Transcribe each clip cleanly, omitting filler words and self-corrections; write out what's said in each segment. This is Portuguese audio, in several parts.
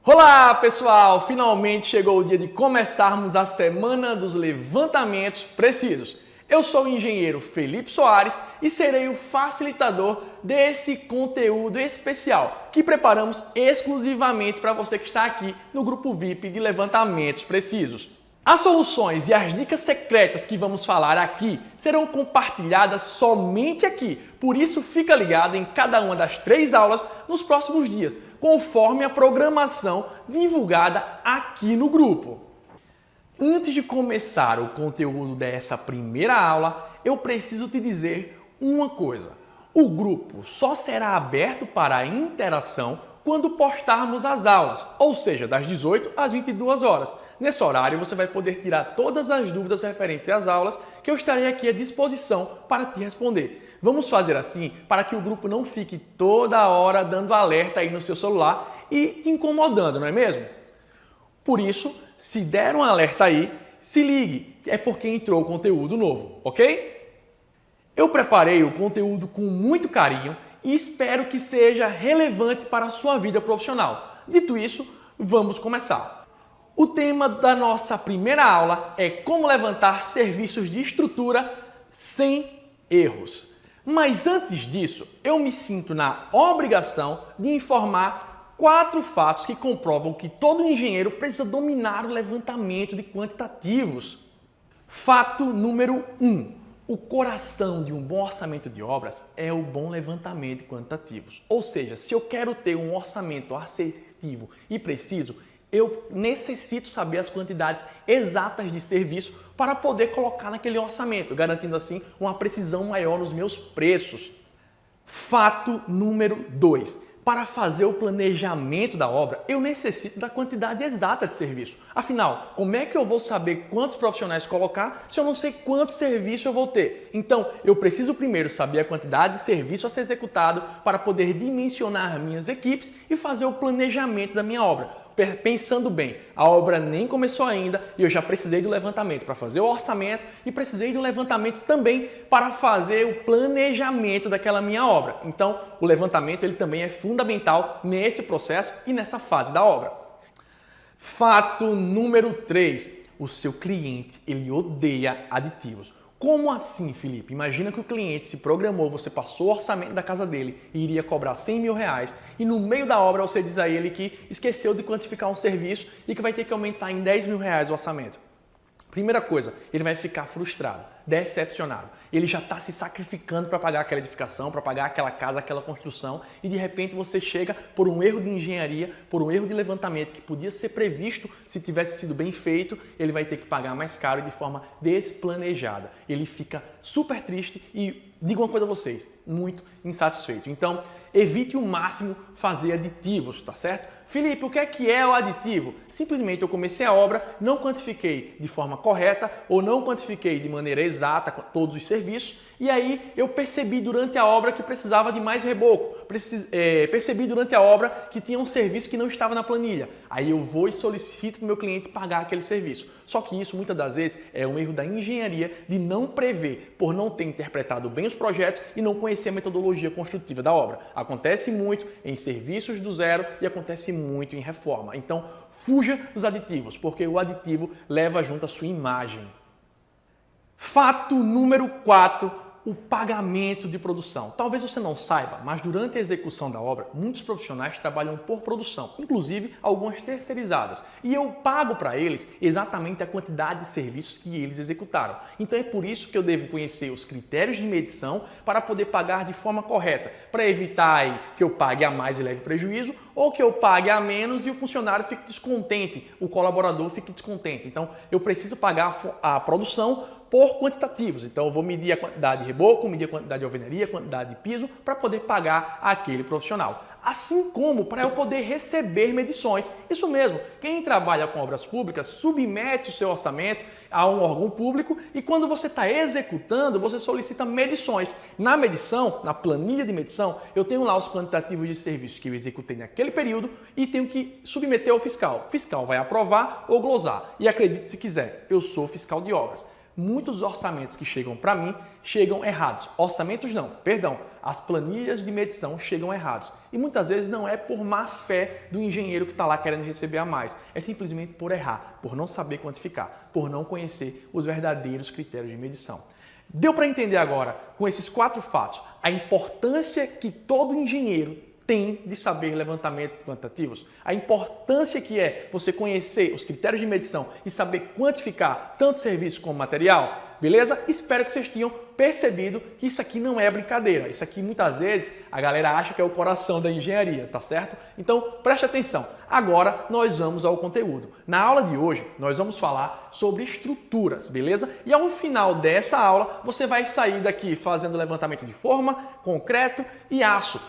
Olá pessoal, finalmente chegou o dia de começarmos a semana dos levantamentos precisos. Eu sou o engenheiro Felipe Soares e serei o facilitador desse conteúdo especial que preparamos exclusivamente para você que está aqui no grupo VIP de levantamentos precisos. As soluções e as dicas secretas que vamos falar aqui serão compartilhadas somente aqui, por isso fica ligado em cada uma das 3 aulas nos próximos dias, conforme a programação divulgada aqui no grupo. Antes de começar o conteúdo dessa primeira aula, eu preciso te dizer uma coisa. O grupo só será aberto para a interação quando postarmos as aulas, ou seja, das 18 às 22 horas. Nesse horário, você vai poder tirar todas as dúvidas referentes às aulas que eu estarei aqui à disposição para te responder. Vamos fazer assim para que o grupo não fique toda hora dando alerta aí no seu celular e te incomodando, não é mesmo? Por isso, se der um alerta aí, se ligue, é porque entrou conteúdo novo, ok? Eu preparei o conteúdo com muito carinho e espero que seja relevante para a sua vida profissional. Dito isso, vamos começar. O tema da nossa primeira aula é como levantar serviços de estrutura sem erros. Mas antes disso, eu me sinto na obrigação de informar 4 fatos que comprovam que todo engenheiro precisa dominar o levantamento de quantitativos. Fato número 1. O coração de um bom orçamento de obras é o bom levantamento de quantitativos. Ou seja, se eu quero ter um orçamento assertivo e preciso, eu necessito saber as quantidades exatas de serviço para poder colocar naquele orçamento, garantindo assim uma precisão maior nos meus preços. Fato número 2. Para fazer o planejamento da obra, eu necessito da quantidade exata de serviço. Afinal, como é que eu vou saber quantos profissionais colocar se eu não sei quanto serviço eu vou ter? Então, eu preciso primeiro saber a quantidade de serviço a ser executado para poder dimensionar minhas equipes e fazer o planejamento da minha obra. Pensando bem, a obra nem começou ainda e eu já precisei do levantamento para fazer o orçamento e precisei do levantamento também para fazer o planejamento daquela minha obra. Então, o levantamento ele também é fundamental nesse processo e nessa fase da obra. Fato número 3. O seu cliente ele odeia aditivos. Como assim, Felipe? Imagina que o cliente se programou, você passou o orçamento da casa dele e iria cobrar 100 mil reais e no meio da obra você diz a ele que esqueceu de quantificar um serviço e que vai ter que aumentar em 10 mil reais o orçamento. Primeira coisa, ele vai ficar frustrado, decepcionado. Ele já está se sacrificando para pagar aquela edificação, para pagar aquela casa, aquela construção e de repente você chega por um erro de engenharia, por um erro de levantamento que podia ser previsto se tivesse sido bem feito, ele vai ter que pagar mais caro e de forma desplanejada. Ele fica super triste e, digo uma coisa a vocês, muito insatisfeito. Então, evite o máximo fazer aditivos, tá certo? Felipe, o que é o aditivo? Simplesmente eu comecei a obra, não quantifiquei de forma correta ou não quantifiquei de maneira exata todos os serviços e aí eu percebi durante a obra que precisava de mais reboco, percebi durante a obra que tinha um serviço que não estava na planilha. Aí eu vou e solicito para o meu cliente pagar aquele serviço. Só que isso muitas das vezes é um erro da engenharia de não prever, por não ter interpretado bem os projetos e não conhecer a metodologia construtiva da obra. Acontece muito em serviços do zero e acontece muito em reforma. Então, fuja dos aditivos, porque o aditivo leva junto a sua imagem. Fato número 4. O pagamento de produção. Talvez você não saiba, mas durante a execução da obra, muitos profissionais trabalham por produção, inclusive algumas terceirizadas. E eu pago para eles exatamente a quantidade de serviços que eles executaram. Então é por isso que eu devo conhecer os critérios de medição para poder pagar de forma correta, para evitar aí que eu pague a mais e leve prejuízo, ou que eu pague a menos e o funcionário fique descontente, o colaborador fique descontente. Então eu preciso pagar a produção por quantitativos. Então eu vou medir a quantidade de reboco, medir a quantidade de alvenaria, a quantidade de piso para poder pagar aquele profissional. Assim como para eu poder receber medições. Isso mesmo, quem trabalha com obras públicas submete o seu orçamento a um órgão público e quando você está executando, você solicita medições. Na medição, na planilha de medição, eu tenho lá os quantitativos de serviços que eu executei naquele período e tenho que submeter ao fiscal. O fiscal vai aprovar ou glosar. E acredite se quiser, eu sou fiscal de obras. muitos orçamentos que chegam para mim chegam errados. Orçamentos não, perdão, as planilhas de medição chegam errados. E muitas vezes não é por má fé do engenheiro que está lá querendo receber a mais, é simplesmente por errar, por não saber quantificar, por não conhecer os verdadeiros critérios de medição. Deu para entender agora, com esses 4 fatos, a importância que todo engenheiro tem de saber levantamento quantitativos? A importância que é você conhecer os critérios de medição e saber quantificar tanto serviço como material? Beleza? Espero que vocês tenham percebido que isso aqui não é brincadeira. Isso aqui muitas vezes a galera acha que é o coração da engenharia, tá certo? Então preste atenção. Agora nós vamos ao conteúdo. Na aula de hoje nós vamos falar sobre estruturas, beleza? E ao final dessa aula você vai sair daqui fazendo levantamento de forma, concreto e aço.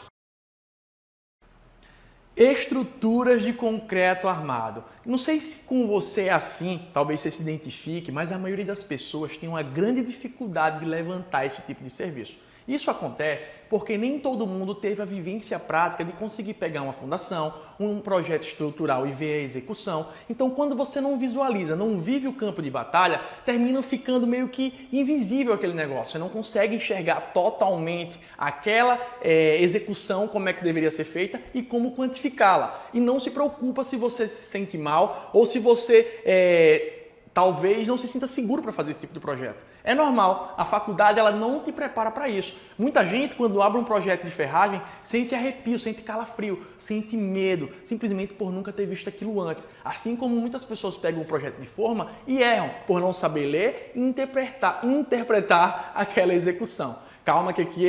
Estruturas de concreto armado. Não sei se com você é assim, talvez você se identifique, mas a maioria das pessoas tem uma grande dificuldade de levantar esse tipo de serviço. Isso acontece porque nem todo mundo teve a vivência prática de conseguir pegar uma fundação, um projeto estrutural e ver a execução. Então, quando você não visualiza, não vive o campo de batalha, termina ficando meio que invisível aquele negócio. Você não consegue enxergar totalmente aquela execução, como é que deveria ser feita e como quantificá-la. E não se preocupa se você se sente mal ou se você talvez não se sinta seguro para fazer esse tipo de projeto. É normal, a faculdade ela não te prepara para isso. Muita gente, quando abre um projeto de ferragem, sente arrepio, sente calafrio, sente medo, simplesmente por nunca ter visto aquilo antes. Assim como muitas pessoas pegam um projeto de forma e erram por não saber ler e interpretar aquela execução. Calma que aqui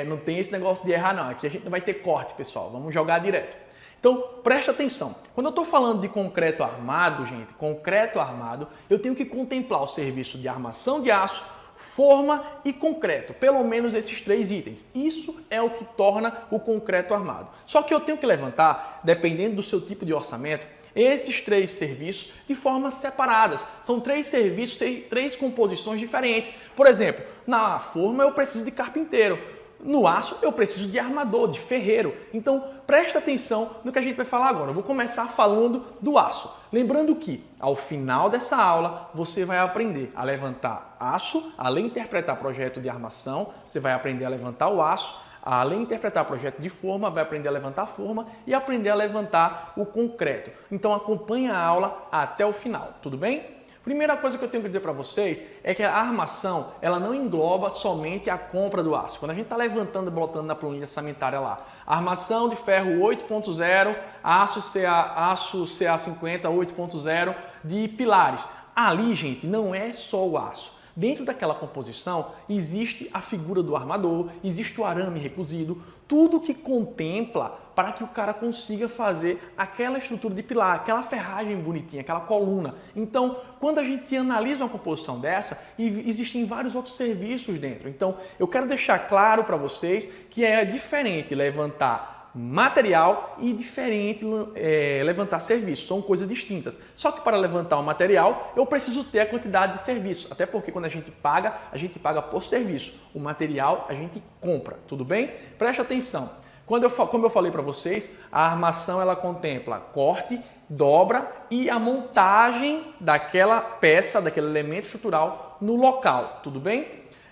não tem esse negócio de errar não, aqui a gente não vai ter corte, pessoal, vamos jogar direto. Então, preste atenção. Quando eu estou falando de concreto armado, gente, concreto armado, eu tenho que contemplar o serviço de armação de aço, forma e concreto. Pelo menos esses 3 itens. Isso é o que torna o concreto armado. Só que eu tenho que levantar, dependendo do seu tipo de orçamento, esses 3 serviços de formas separadas. São 3 serviços, 3 composições diferentes. Por exemplo, na forma eu preciso de carpinteiro. No aço eu preciso de armador, de ferreiro. Então presta atenção no que a gente vai falar agora. Eu vou começar falando do aço. Lembrando que ao final dessa aula você vai aprender a levantar aço, além de interpretar projeto de armação, você vai aprender a levantar o aço, além de interpretar projeto de forma, vai aprender a levantar a forma e aprender a levantar o concreto. Então acompanhe a aula até o final, tudo bem? Primeira coisa que eu tenho que dizer para vocês é que a armação ela não engloba somente a compra do aço. Quando a gente está levantando e botando na planilha orçamentária lá, armação de ferro 8.0, aço CA50 8.0 de pilares. Ali, gente, não é só o aço. Dentro daquela composição existe a figura do armador, existe o arame recozido, tudo que contempla para que o cara consiga fazer aquela estrutura de pilar, aquela ferragem bonitinha, aquela coluna. Então, quando a gente analisa uma composição dessa, existem vários outros serviços dentro. Então, eu quero deixar claro para vocês que é diferente levantar material e diferente levantar serviço, são coisas distintas. Só que para levantar o material eu preciso ter a quantidade de serviços, até porque quando a gente paga por serviço, o material a gente compra, tudo bem? Preste atenção, como eu falei para vocês, a armação ela contempla corte, dobra e a montagem daquela peça, daquele elemento estrutural no local, tudo bem?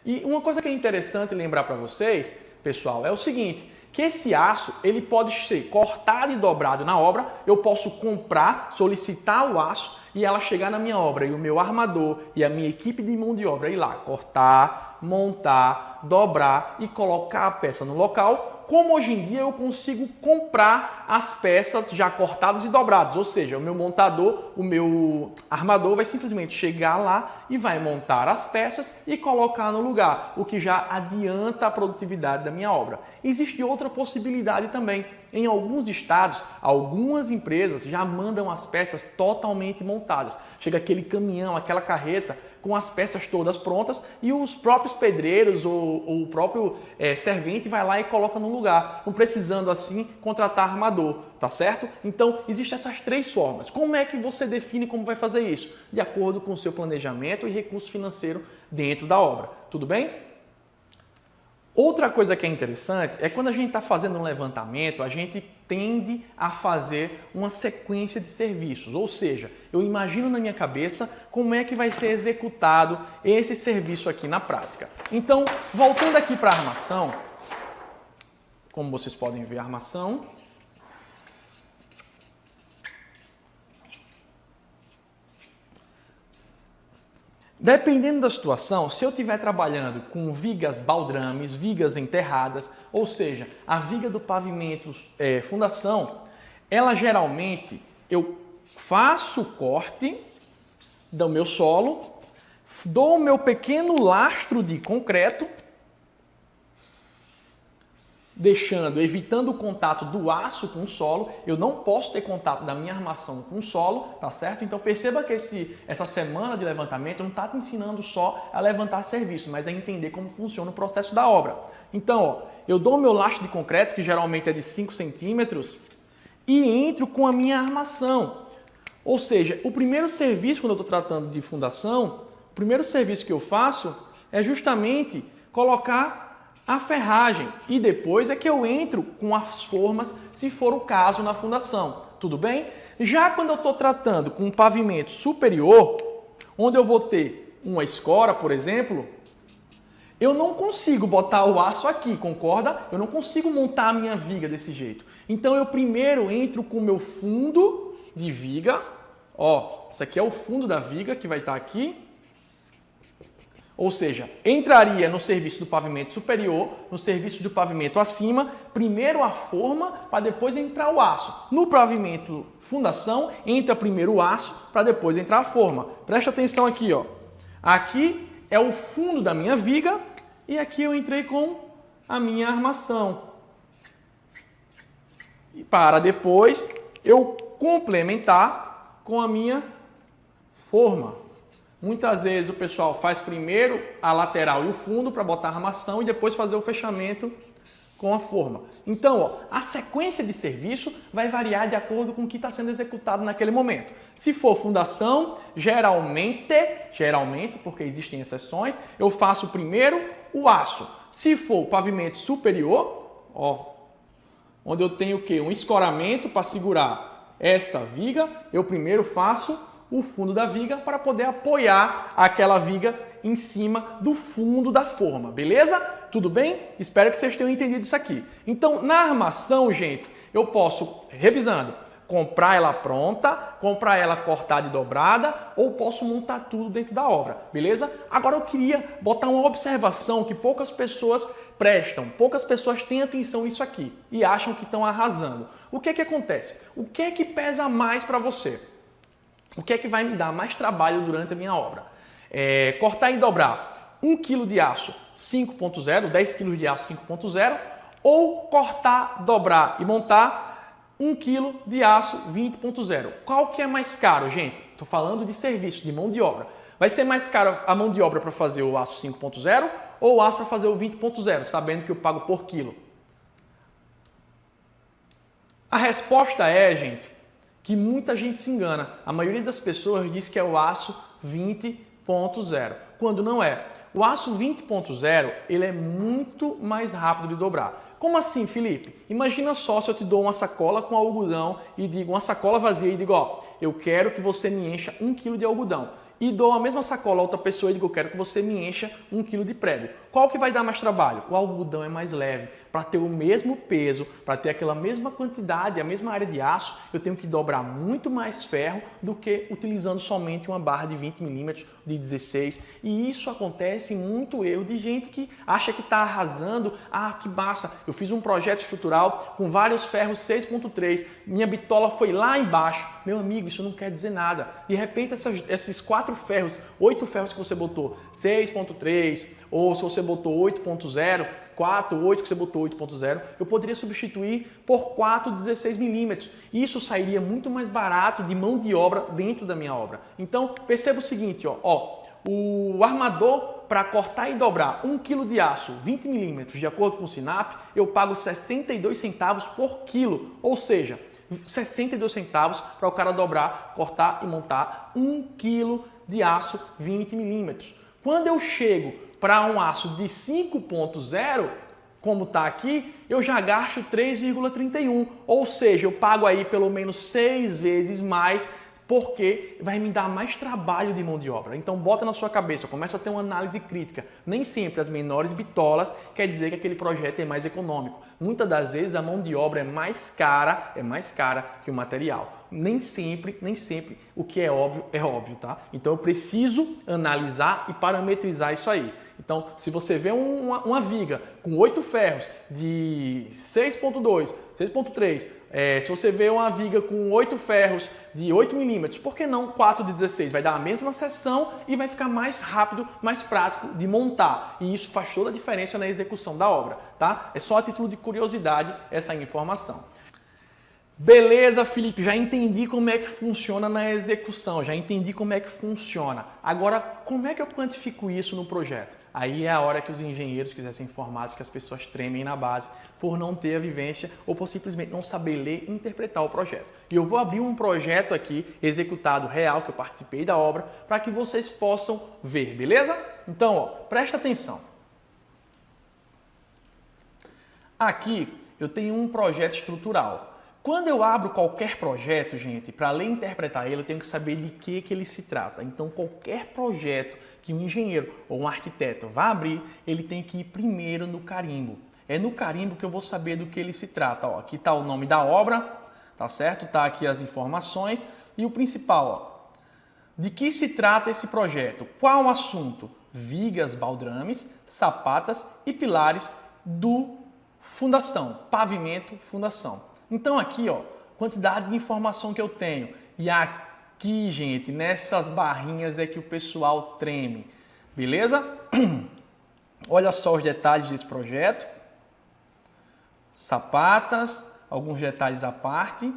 E uma coisa que é interessante lembrar para vocês, pessoal, é o seguinte, que esse aço ele pode ser cortado e dobrado na obra, eu posso comprar, solicitar o aço e ela chegar na minha obra e o meu armador e a minha equipe de mão de obra ir lá cortar, montar, dobrar e colocar a peça no local, como hoje em dia eu consigo comprar as peças já cortadas e dobradas, ou seja, o meu montador, o meu armador vai simplesmente chegar lá e vai montar as peças e colocar no lugar, o que já adianta a produtividade da minha obra. Existe outra possibilidade também. Em alguns estados, algumas empresas já mandam as peças totalmente montadas. Chega aquele caminhão, aquela carreta com as peças todas prontas e os próprios pedreiros ou o próprio servente vai lá e coloca no lugar, não precisando assim contratar armador, tá certo? Então, existem essas 3 formas. Como é que você define como vai fazer isso? De acordo com o seu planejamento e recurso financeiro dentro da obra, tudo bem? Outra coisa que é interessante é quando a gente está fazendo um levantamento, a gente tende a fazer uma sequência de serviços, ou seja, eu imagino na minha cabeça como é que vai ser executado esse serviço aqui na prática. Então, voltando aqui para a armação, como vocês podem ver a armação, dependendo da situação, se eu estiver trabalhando com vigas baldrames, vigas enterradas, ou seja, a viga do pavimento fundação, ela geralmente, eu faço o corte do meu solo, dou o meu pequeno lastro de concreto, evitando o contato do aço com o solo. Eu não posso ter contato da minha armação com o solo, tá certo? Então perceba que essa semana de levantamento não está te ensinando só a levantar serviço, mas a entender como funciona o processo da obra. Então, ó, eu dou o meu lastro de concreto, que geralmente é de 5 centímetros, e entro com a minha armação. Ou seja, o primeiro serviço, quando eu estou tratando de fundação, o primeiro serviço que eu faço é justamente colocar a ferragem e depois é que eu entro com as formas, se for o caso, na fundação. Tudo bem? Já quando eu estou tratando com um pavimento superior, onde eu vou ter uma escora, por exemplo, eu não consigo botar o aço aqui, concorda? Eu não consigo montar a minha viga desse jeito. Então eu primeiro entro com o meu fundo de viga. Ó, isso aqui é o fundo da viga que vai estar aqui. Ou seja, entraria no serviço do pavimento superior, no serviço do pavimento acima, primeiro a forma para depois entrar o aço. No pavimento fundação, entra primeiro o aço para depois entrar a forma. Presta atenção aqui, ó. Aqui é o fundo da minha viga e aqui eu entrei com a minha armação. E para depois eu complementar com a minha forma. Muitas vezes o pessoal faz primeiro a lateral e o fundo para botar a armação e depois fazer o fechamento com a forma. Então, ó, a sequência de serviço vai variar de acordo com o que está sendo executado naquele momento. Se for fundação, geralmente, porque existem exceções, eu faço primeiro o aço. Se for pavimento superior, ó, onde eu tenho o quê? Um escoramento para segurar essa viga, eu primeiro faço o fundo da viga para poder apoiar aquela viga em cima do fundo da forma, beleza? Tudo bem? Espero que vocês tenham entendido isso aqui. Então, na armação, gente, eu posso, revisando, comprar ela pronta, comprar ela cortada e dobrada, ou posso montar tudo dentro da obra, beleza? Agora eu queria botar uma observação que poucas pessoas prestam, poucas pessoas têm atenção nisso aqui e acham que estão arrasando. O que é que acontece? O que é que pesa mais para você? O que é que vai me dar mais trabalho durante a minha obra? Cortar e dobrar 1 kg de aço 5.0, 10 kg de aço 5.0, ou cortar, dobrar e montar 1 kg de aço 20.0. Qual que é mais caro, gente? Estou falando de serviço, de mão de obra. Vai ser mais caro a mão de obra para fazer o aço 5.0 ou o aço para fazer o 20.0, sabendo que eu pago por quilo? A resposta é, gente, que muita gente se engana. A maioria das pessoas diz que é o aço 20.0, quando não é. O aço 20.0 ele é muito mais rápido de dobrar. Como assim, Felipe? Imagina só se eu te dou uma sacola com algodão e digo, uma sacola vazia e digo, ó, eu quero que você me encha 1 kg de algodão. E dou a mesma sacola a outra pessoa e digo, eu quero que você me encha 1 kg de prego. Qual que vai dar mais trabalho? O algodão é mais leve. Para ter o mesmo peso, para ter aquela mesma quantidade, a mesma área de aço, eu tenho que dobrar muito mais ferro do que utilizando somente uma barra de 20 milímetros, de 16. E isso acontece muito erro de gente que acha que está arrasando. Ah, que massa! Eu fiz um projeto estrutural com vários ferros 6.3. Minha bitola foi lá embaixo. Meu amigo, isso não quer dizer nada. De repente, esses 4 ferros, 8 ferros que você botou 6.3, ou se você botou 8.0, 4, 8 que você botou 8.0, eu poderia substituir por 4 16 milímetros. Isso sairia muito mais barato de mão de obra dentro da minha obra. Então, perceba o seguinte, ó, o armador para cortar e dobrar 1 kg de aço 20 milímetros, de acordo com o Sinap, eu pago 62 centavos por quilo, ou seja, 62 centavos para o cara dobrar, cortar e montar 1 kg de aço 20 milímetros. Quando eu chego para um aço de 5.0, como está aqui, eu já gasto 3,31, ou seja, eu pago aí pelo menos 6 vezes mais, porque vai me dar mais trabalho de mão de obra. Então bota na sua cabeça, começa a ter uma análise crítica. Nem sempre as menores bitolas quer dizer que aquele projeto é mais econômico. Muitas das vezes a mão de obra é mais cara que o material. Nem sempre o que é óbvio, tá? Então eu preciso analisar e parametrizar isso aí. Então, se você vê uma viga com 8 ferros de 6.2, 6.3, se você vê uma viga com 8 ferros de 8 milímetros, por que não 4 de 16? Vai dar a mesma seção e vai ficar mais rápido, mais prático de montar. E isso faz toda a diferença na execução da obra, tá? É só a título de curiosidade essa informação. Beleza, Felipe, já entendi como é que funciona na execução, já entendi como é que funciona. Agora, como é que eu quantifico isso no projeto? Aí é a hora que os engenheiros quisessem informar que as pessoas tremem na base por não ter a vivência ou por simplesmente não saber ler e interpretar o projeto. E eu vou abrir um projeto aqui, executado real, que eu participei da obra, para que vocês possam ver, beleza? Então, ó, presta atenção. Aqui eu tenho um projeto estrutural. Quando eu abro qualquer projeto, gente, para ler e interpretar ele, eu tenho que saber de que ele se trata. Então, qualquer projeto que um engenheiro ou um arquiteto vá abrir, ele tem que ir primeiro no carimbo. É no carimbo que eu vou saber do que ele se trata. Ó, aqui está o nome da obra, tá certo? Tá aqui as informações e o principal, ó. De que se trata esse projeto? Qual o assunto? Vigas, baldrames, sapatas e pilares do fundação, pavimento, fundação. Então aqui, ó, quantidade de informação que eu tenho. E aqui, gente, nessas barrinhas é que o pessoal treme. Beleza? Olha só os detalhes desse projeto. Sapatas, alguns detalhes à parte.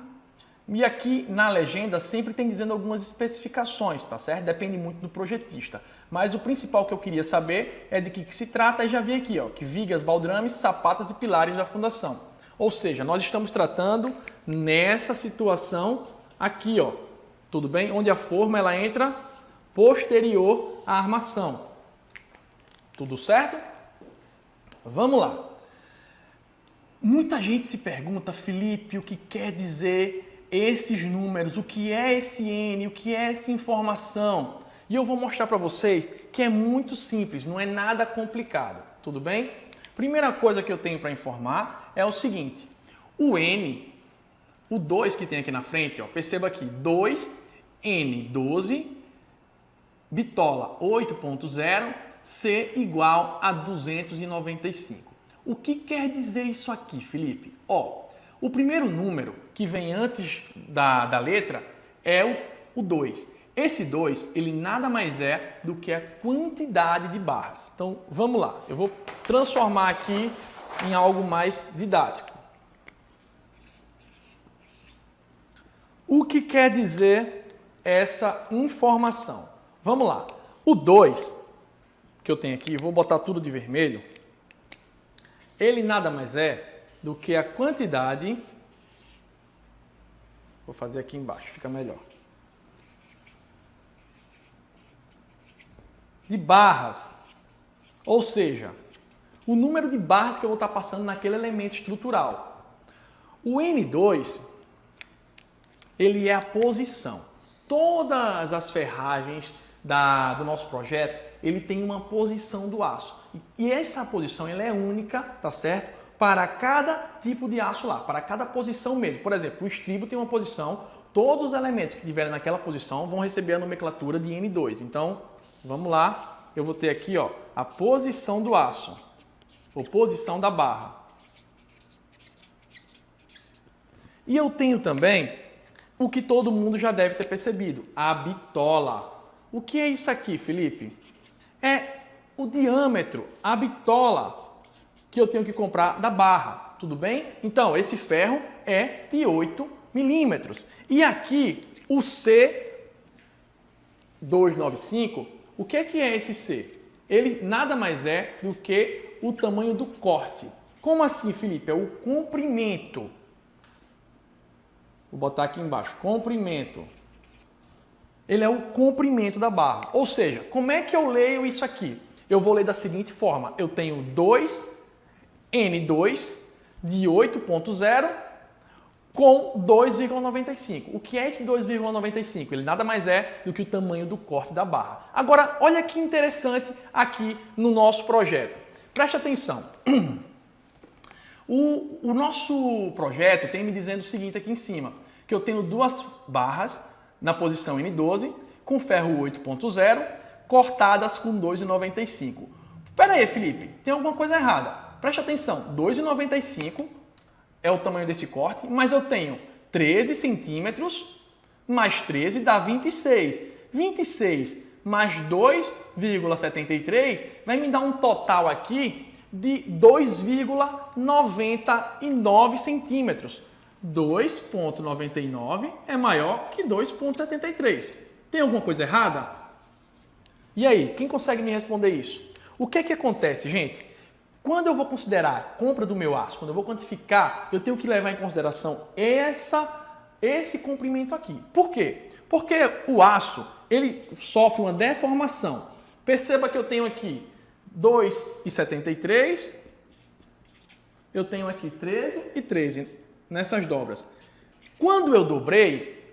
E aqui na legenda sempre tem dizendo algumas especificações, tá certo? Depende muito do projetista. Mas o principal que eu queria saber é de que se trata e já vi aqui, ó, que vigas, baldrames, sapatas e pilares da fundação. Ou seja, nós estamos tratando nessa situação aqui, ó, tudo bem? Onde a forma ela entra posterior à armação. Tudo certo? Vamos lá. Muita gente se pergunta, Felipe, o que quer dizer esses números? O que é esse N? O que é essa informação? E eu vou mostrar para vocês que é muito simples, não é nada complicado. Tudo bem? Primeira coisa que eu tenho para informar é o seguinte, o N, o 2 que tem aqui na frente, ó, perceba aqui, 2N12, bitola 8.0, C igual a 295. O que quer dizer isso aqui, Felipe? Ó, o primeiro número que vem antes da letra é o 2. Esse 2, ele nada mais é do que a quantidade de barras. Então, vamos lá. Eu vou transformar aqui em algo mais didático. O que quer dizer essa informação? Vamos lá. O 2, que eu tenho aqui, vou botar tudo de vermelho, ele nada mais é do que a quantidade... Vou fazer aqui embaixo, fica melhor. De barras, ou seja, o número de barras que eu vou estar passando naquele elemento estrutural. O N2, ele é a posição. Todas as ferragens do nosso projeto, ele tem uma posição do aço. E essa posição ela é única, tá certo? Para cada tipo de aço lá, para cada posição mesmo. Por exemplo, o estribo tem uma posição, todos os elementos que tiverem naquela posição vão receber a nomenclatura de N2. Então, vamos lá, eu vou ter aqui, ó, a posição do aço, ou posição da barra. E eu tenho também o que todo mundo já deve ter percebido, a bitola. O que é isso aqui, Felipe? É o diâmetro, a bitola que eu tenho que comprar da barra, tudo bem? Então, esse ferro é de 8 milímetros. E aqui, o C295, o que é esse C? Ele nada mais é do que o tamanho do corte. Como assim, Felipe? É o comprimento. Vou botar aqui embaixo, comprimento. Ele é o comprimento da barra. Ou seja, como é que eu leio isso aqui? eu vou ler da seguinte forma. Eu tenho 2N2 de 8.0 com 2,95. O que é esse 2,95? Ele nada mais é do que o tamanho do corte da barra. Agora, olha que interessante aqui no nosso projeto. Preste atenção. O nosso projeto tem me dizendo o seguinte aqui em cima, que eu tenho duas barras na posição N12 com ferro 8.0 cortadas com 2,95. Espera aí, Felipe, tem alguma coisa errada. Preste atenção, 2,95 é o tamanho desse corte, mas eu tenho 13 centímetros mais 13 dá 26. 26 mais 2,73 vai me dar um total aqui de 2,99 centímetros. 2,99 é maior que 2,73. Tem alguma coisa errada? E aí, quem consegue me responder isso? O que é que acontece, gente? Quando eu vou considerar a compra do meu aço, quando eu vou quantificar, eu tenho que levar em consideração esse comprimento aqui. Por quê? Porque o aço, ele sofre uma deformação. Perceba que eu tenho aqui 2,73, eu tenho aqui 13 e 13 nessas dobras. Quando eu dobrei,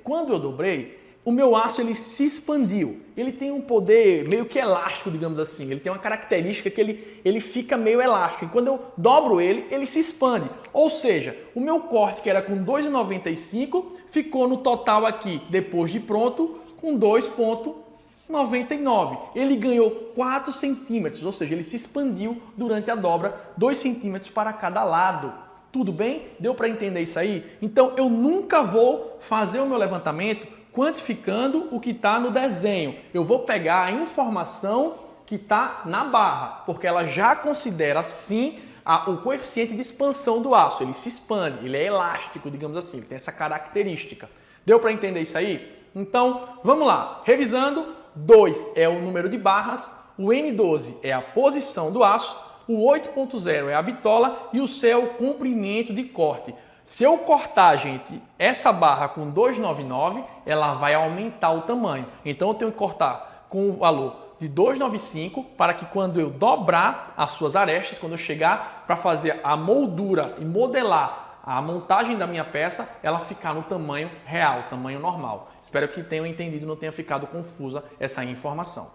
o meu aço ele se expandiu. Ele tem um poder meio que elástico, digamos assim. Ele tem uma característica que ele fica meio elástico. E quando eu dobro ele, ele se expande. Ou seja, o meu corte, que era com 2,95, ficou no total aqui, depois de pronto, com 2,99. Ele ganhou 4 centímetros, ou seja, ele se expandiu durante a dobra, 2 centímetros para cada lado. Tudo bem? Deu para entender isso aí? Então, eu nunca vou fazer o meu levantamento quantificando o que está no desenho. Eu vou pegar a informação que está na barra, porque ela já considera, sim, o coeficiente de expansão do aço. Ele se expande, ele é elástico, digamos assim, ele tem essa característica. Deu para entender isso aí? Então, vamos lá. Revisando, 2 é o número de barras, o N12 é a posição do aço, o 8.0 é a bitola e o C é o comprimento de corte. Se eu cortar, gente, essa barra com 2,99, ela vai aumentar o tamanho. Então, eu tenho que cortar com o valor de 2,95 para que quando eu dobrar as suas arestas, quando eu chegar para fazer a moldura e modelar a montagem da minha peça, ela ficar no tamanho real, tamanho normal. Espero que tenham entendido e não tenha ficado confusa essa informação.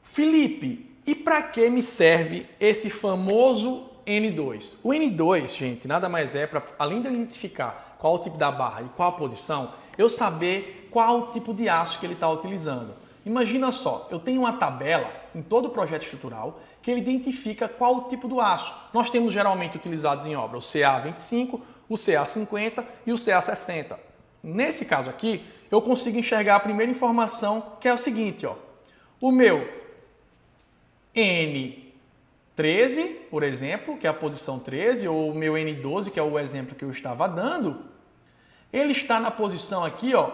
Felipe, e para que me serve esse famoso N2? O N2, gente, nada mais é para, além de eu identificar qual o tipo da barra e qual a posição, eu saber qual o tipo de aço que ele está utilizando. Imagina só, eu tenho uma tabela em todo o projeto estrutural que ele identifica qual o tipo do aço. Nós temos geralmente utilizados em obra o CA25, o CA50 e o CA60. Nesse caso aqui, eu consigo enxergar a primeira informação, que é o seguinte, ó. O meu N13, por exemplo, que é a posição 13, ou o meu N12, que é o exemplo que eu estava dando, ele está na posição aqui, ó,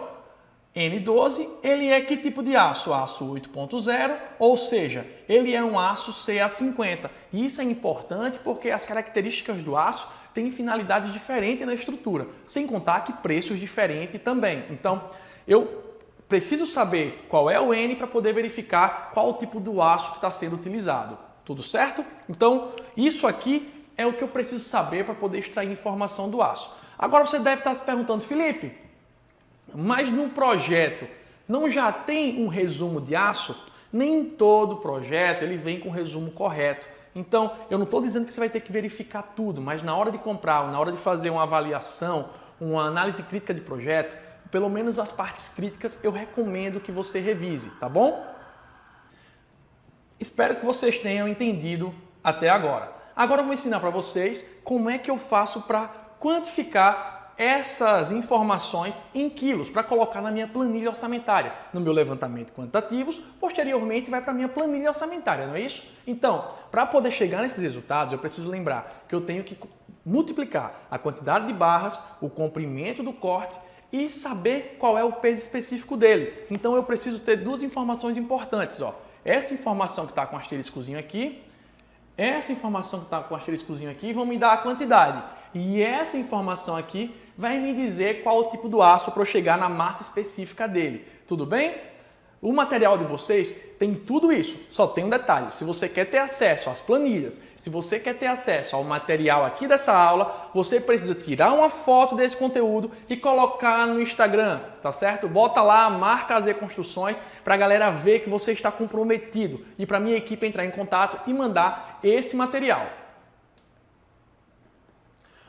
N12, ele é que tipo de aço? Aço 8.0, ou seja, ele é um aço CA50. E isso é importante porque as características do aço têm finalidades diferentes na estrutura, sem contar que preços diferentes também. Então, eu preciso saber qual é o N para poder verificar qual o tipo do aço que está sendo utilizado. Tudo certo? Então, isso aqui é o que eu preciso saber para poder extrair informação do aço. Agora você deve estar se perguntando, Felipe, mas no projeto não já tem um resumo de aço? Nem todo projeto ele vem com o resumo correto. Então, eu não estou dizendo que você vai ter que verificar tudo, mas na hora de comprar, na hora de fazer uma avaliação, uma análise crítica de projeto, pelo menos as partes críticas eu recomendo que você revise, tá bom? Espero que vocês tenham entendido até agora. Agora eu vou ensinar para vocês como é que eu faço para quantificar essas informações em quilos para colocar na minha planilha orçamentária, no meu levantamento quantitativos, posteriormente vai para a minha planilha orçamentária, não é isso? Então, para poder chegar nesses resultados, eu preciso lembrar que eu tenho que multiplicar a quantidade de barras, o comprimento do corte e saber qual é o peso específico dele. Então, eu preciso ter duas informações importantes, ó. Essa informação que está com asteriscozinho aqui, essa informação que está com asteriscozinho aqui vão me dar a quantidade. E essa informação aqui vai me dizer qual o tipo do aço para eu chegar na massa específica dele. Tudo bem? O material de vocês tem tudo isso, só tem um detalhe. Se você quer ter acesso às planilhas, se você quer ter acesso ao material aqui dessa aula, você precisa tirar uma foto desse conteúdo e colocar no Instagram, tá certo? Bota lá, marca AZ Construções para a galera ver que você está comprometido e para minha equipe entrar em contato e mandar esse material.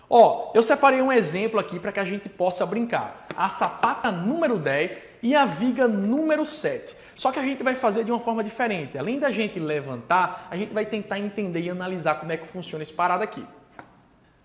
Ó, eu separei um exemplo aqui para que a gente possa brincar. A sapata número 10 e a viga número 7. Só que a gente vai fazer de uma forma diferente. Além da gente levantar, a gente vai tentar entender e analisar como é que funciona esse parado aqui.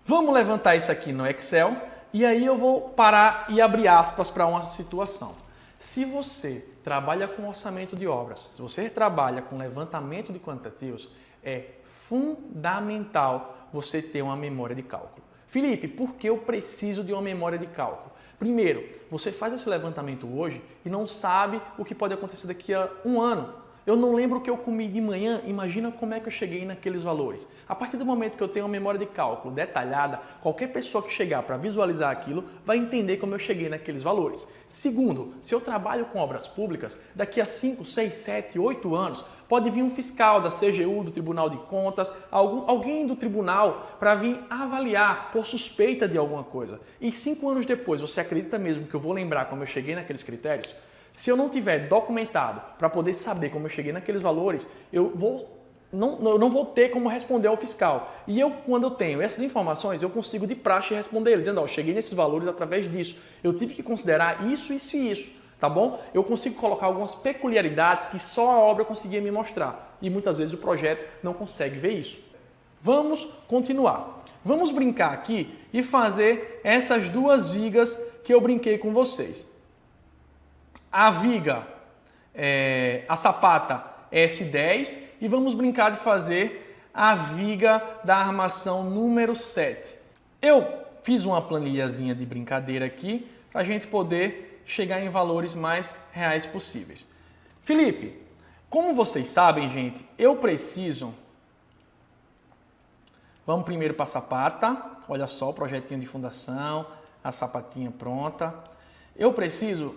Vamos levantar isso aqui no Excel e aí eu vou parar e abrir aspas para uma situação. Se você trabalha com orçamento de obras, se você trabalha com levantamento de quantitativos, é fundamental você ter uma memória de cálculo. Felipe, por que eu preciso de uma memória de cálculo? Primeiro, você faz esse levantamento hoje e não sabe o que pode acontecer daqui a um ano. Eu não lembro o que eu comi de manhã, imagina como é que eu cheguei naqueles valores. A partir do momento que eu tenho uma memória de cálculo detalhada, qualquer pessoa que chegar para visualizar aquilo vai entender como eu cheguei naqueles valores. Segundo, se eu trabalho com obras públicas, daqui a 5, 6, 7, 8 anos, pode vir um fiscal da CGU, do Tribunal de Contas, alguém do tribunal para vir avaliar por suspeita de alguma coisa. E 5 anos depois, você acredita mesmo que eu vou lembrar como eu cheguei naqueles critérios? Se eu não tiver documentado para poder saber como eu cheguei naqueles valores, eu não vou ter como responder ao fiscal. E quando eu tenho essas informações, eu consigo de praxe responder ele, dizendo, ó, cheguei nesses valores através disso. Eu tive que considerar isso, isso e isso, tá bom? Eu consigo colocar algumas peculiaridades que só a obra conseguia me mostrar. E muitas vezes o projeto não consegue ver isso. Vamos continuar. Vamos brincar aqui e fazer essas duas vigas que eu brinquei com vocês. A viga, a sapata S10 e vamos brincar de fazer a viga da armação número 7. Eu fiz uma planilhazinha de brincadeira aqui para a gente poder chegar em valores mais reais possíveis. Felipe, como vocês sabem, gente, eu preciso... Vamos primeiro para a sapata. Olha só o projetinho de fundação, a sapatinha pronta. Eu preciso...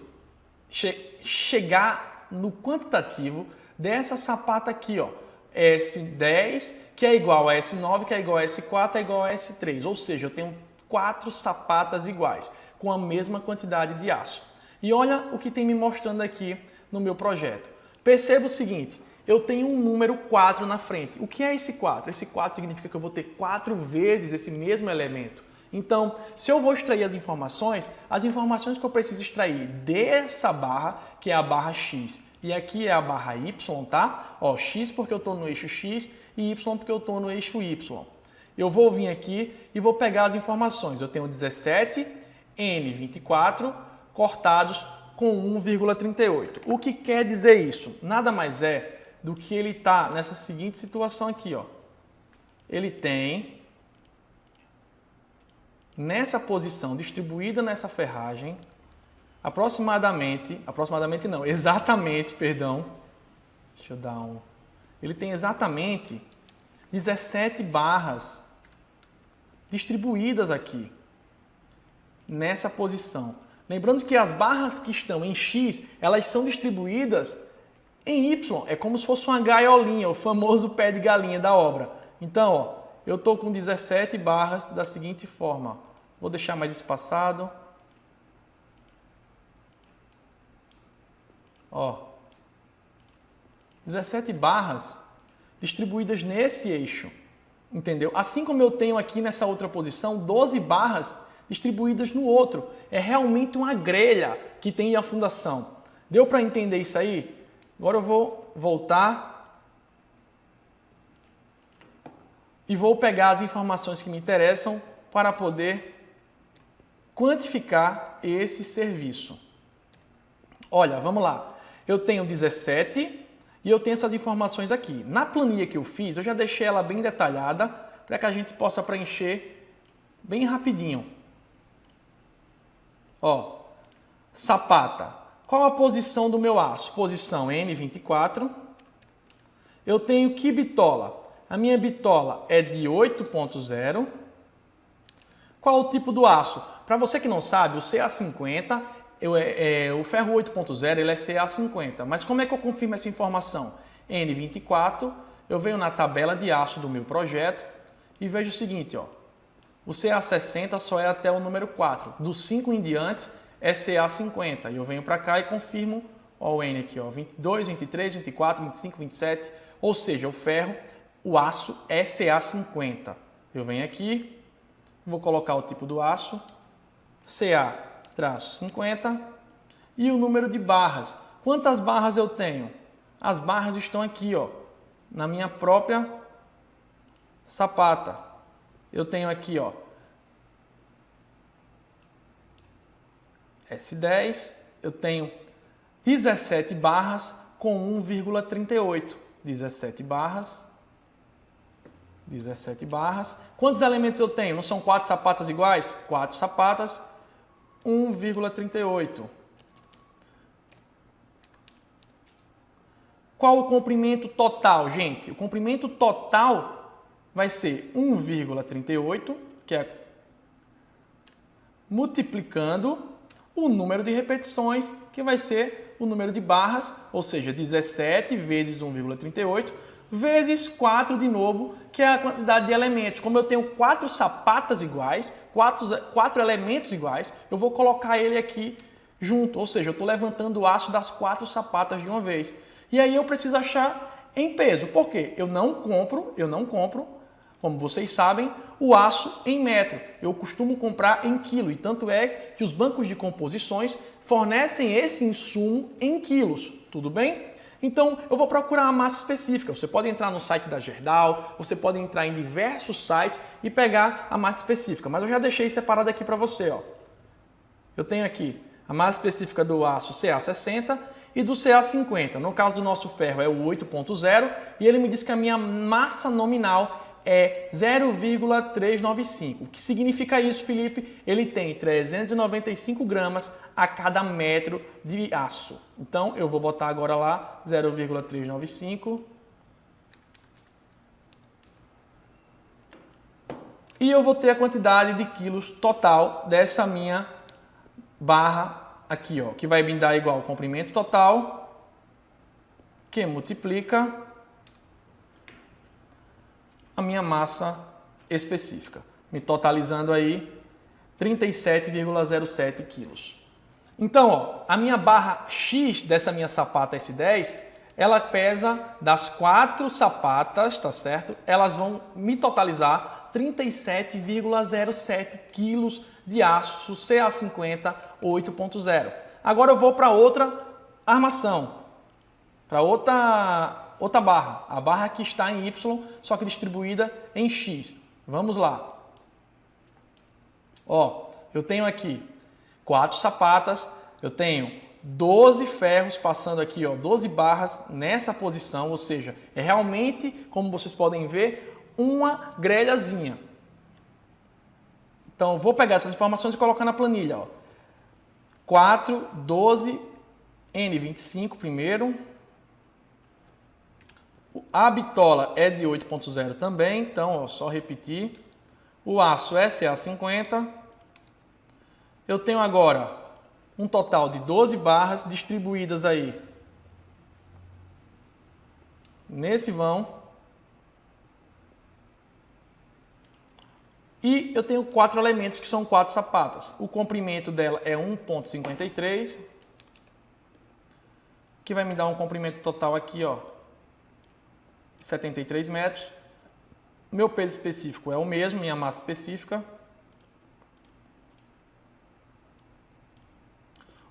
chegar no quantitativo dessa sapata aqui, ó, S10, que é igual a S9, que é igual a S4, é igual a S3. Ou seja, eu tenho 4 sapatas iguais, com a mesma quantidade de aço. E olha o que tem me mostrando aqui no meu projeto. Perceba o seguinte, eu tenho um número 4 na frente. O que é esse 4? Esse 4 significa que eu vou ter 4 vezes esse mesmo elemento. Então, se eu vou extrair as informações que eu preciso extrair dessa barra, que é a barra X, e aqui é a barra Y, tá? Ó, X porque eu estou no eixo X e Y porque eu estou no eixo Y. Eu vou vir aqui e vou pegar as informações. Eu tenho 17, N24, cortados com 1,38. O que quer dizer isso? Nada mais é do que ele está nessa seguinte situação aqui, ó. Ele tem... nessa posição, distribuída nessa ferragem, exatamente, deixa eu dar um... Ele tem exatamente 17 barras distribuídas aqui, nessa posição. Lembrando que as barras que estão em X, elas são distribuídas em Y, é como se fosse uma gaiolinha, o famoso pé de galinha da obra. Então, ó, eu estou com 17 barras da seguinte forma. Vou deixar mais espaçado. Ó, 17 barras distribuídas nesse eixo. Entendeu? Assim como eu tenho aqui nessa outra posição, 12 barras distribuídas no outro. É realmente uma grelha que tem a fundação. Deu para entender isso aí? Agora eu vou voltar e vou pegar as informações que me interessam para poder quantificar esse serviço. Olha, vamos lá. Eu tenho 17 e eu tenho essas informações aqui. Na planilha que eu fiz, eu já deixei ela bem detalhada para que a gente possa preencher bem rapidinho. Ó, sapata. Qual a posição do meu aço? Posição N24. Eu tenho que bitola? A minha bitola é de 8.0. Qual o tipo do aço? Para você que não sabe, o CA50 o ferro 8.0 ele é CA50, mas como é que eu confirmo essa informação? N24, eu venho na tabela de aço do meu projeto e vejo o seguinte, ó, o CA60 só é até o número 4, do 5 em diante é CA50, e eu venho para cá e confirmo ó, o N aqui, ó, 22, 23, 24, 25, 27, ou seja, o ferro, o aço é CA50. Eu venho aqui, vou colocar o tipo do aço, CA-50 e o número de barras. Quantas barras eu tenho? As barras estão aqui, ó, na minha própria sapata. Eu tenho aqui, ó, S10, eu tenho 17 barras com 1,38. 17 barras. 17 barras. Quantos elementos eu tenho? Não são 4 sapatas iguais? 4 sapatas, 1,38. Qual o comprimento total, gente? O comprimento total vai ser 1,38, que é multiplicando o número de repetições, que vai ser o número de barras, ou seja, 17 vezes 1,38, vezes 4 de novo, que é a quantidade de elementos. Como eu tenho 4 sapatas iguais, 4 elementos iguais, eu vou colocar ele aqui junto, ou seja, eu estou levantando o aço das 4 sapatas de uma vez. E aí eu preciso achar em peso. Por quê? Eu não compro, como vocês sabem, o aço em metro. Eu costumo comprar em quilo, e tanto é que os bancos de composições fornecem esse insumo em quilos, tudo bem? Então, eu vou procurar uma massa específica. Você pode entrar no site da Gerdau, você pode entrar em diversos sites e pegar a massa específica, mas eu já deixei separado aqui para você, ó. Eu tenho aqui a massa específica do aço CA60 e do CA50. No caso do nosso ferro é o 8.0 e ele me diz que a minha massa nominal é 0,395. O que significa isso, Felipe? Ele tem 395 gramas a cada metro de aço. Então, eu vou botar agora lá 0,395. E eu vou ter a quantidade de quilos total dessa minha barra aqui, ó, que vai me dar igual o comprimento total, que multiplica a minha massa específica, me totalizando aí 37,07 quilos. Então, ó, a minha barra X dessa minha sapata S10, ela pesa das 4 sapatas, tá certo? Elas vão me totalizar 37,07 quilos de aço CA50 8.0. Agora eu vou para outra armação, para outra barra, a barra que está em Y, só que distribuída em X. Vamos lá. Ó, eu tenho aqui 4 sapatas, eu tenho 12 ferros passando aqui, ó, 12 barras nessa posição, ou seja, é realmente, como vocês podem ver, uma grelhazinha. Então, vou pegar essas informações e colocar na planilha, ó. 4, 12, N25 primeiro. A bitola é de 8.0 também, então ó, só repetir. O aço é CA50. Eu tenho agora um total de 12 barras distribuídas aí nesse vão. E eu tenho 4 elementos que são 4 sapatas. O comprimento dela é 1,53, que vai me dar um comprimento total aqui, ó, 73 metros. Meu peso específico é o mesmo, minha massa específica.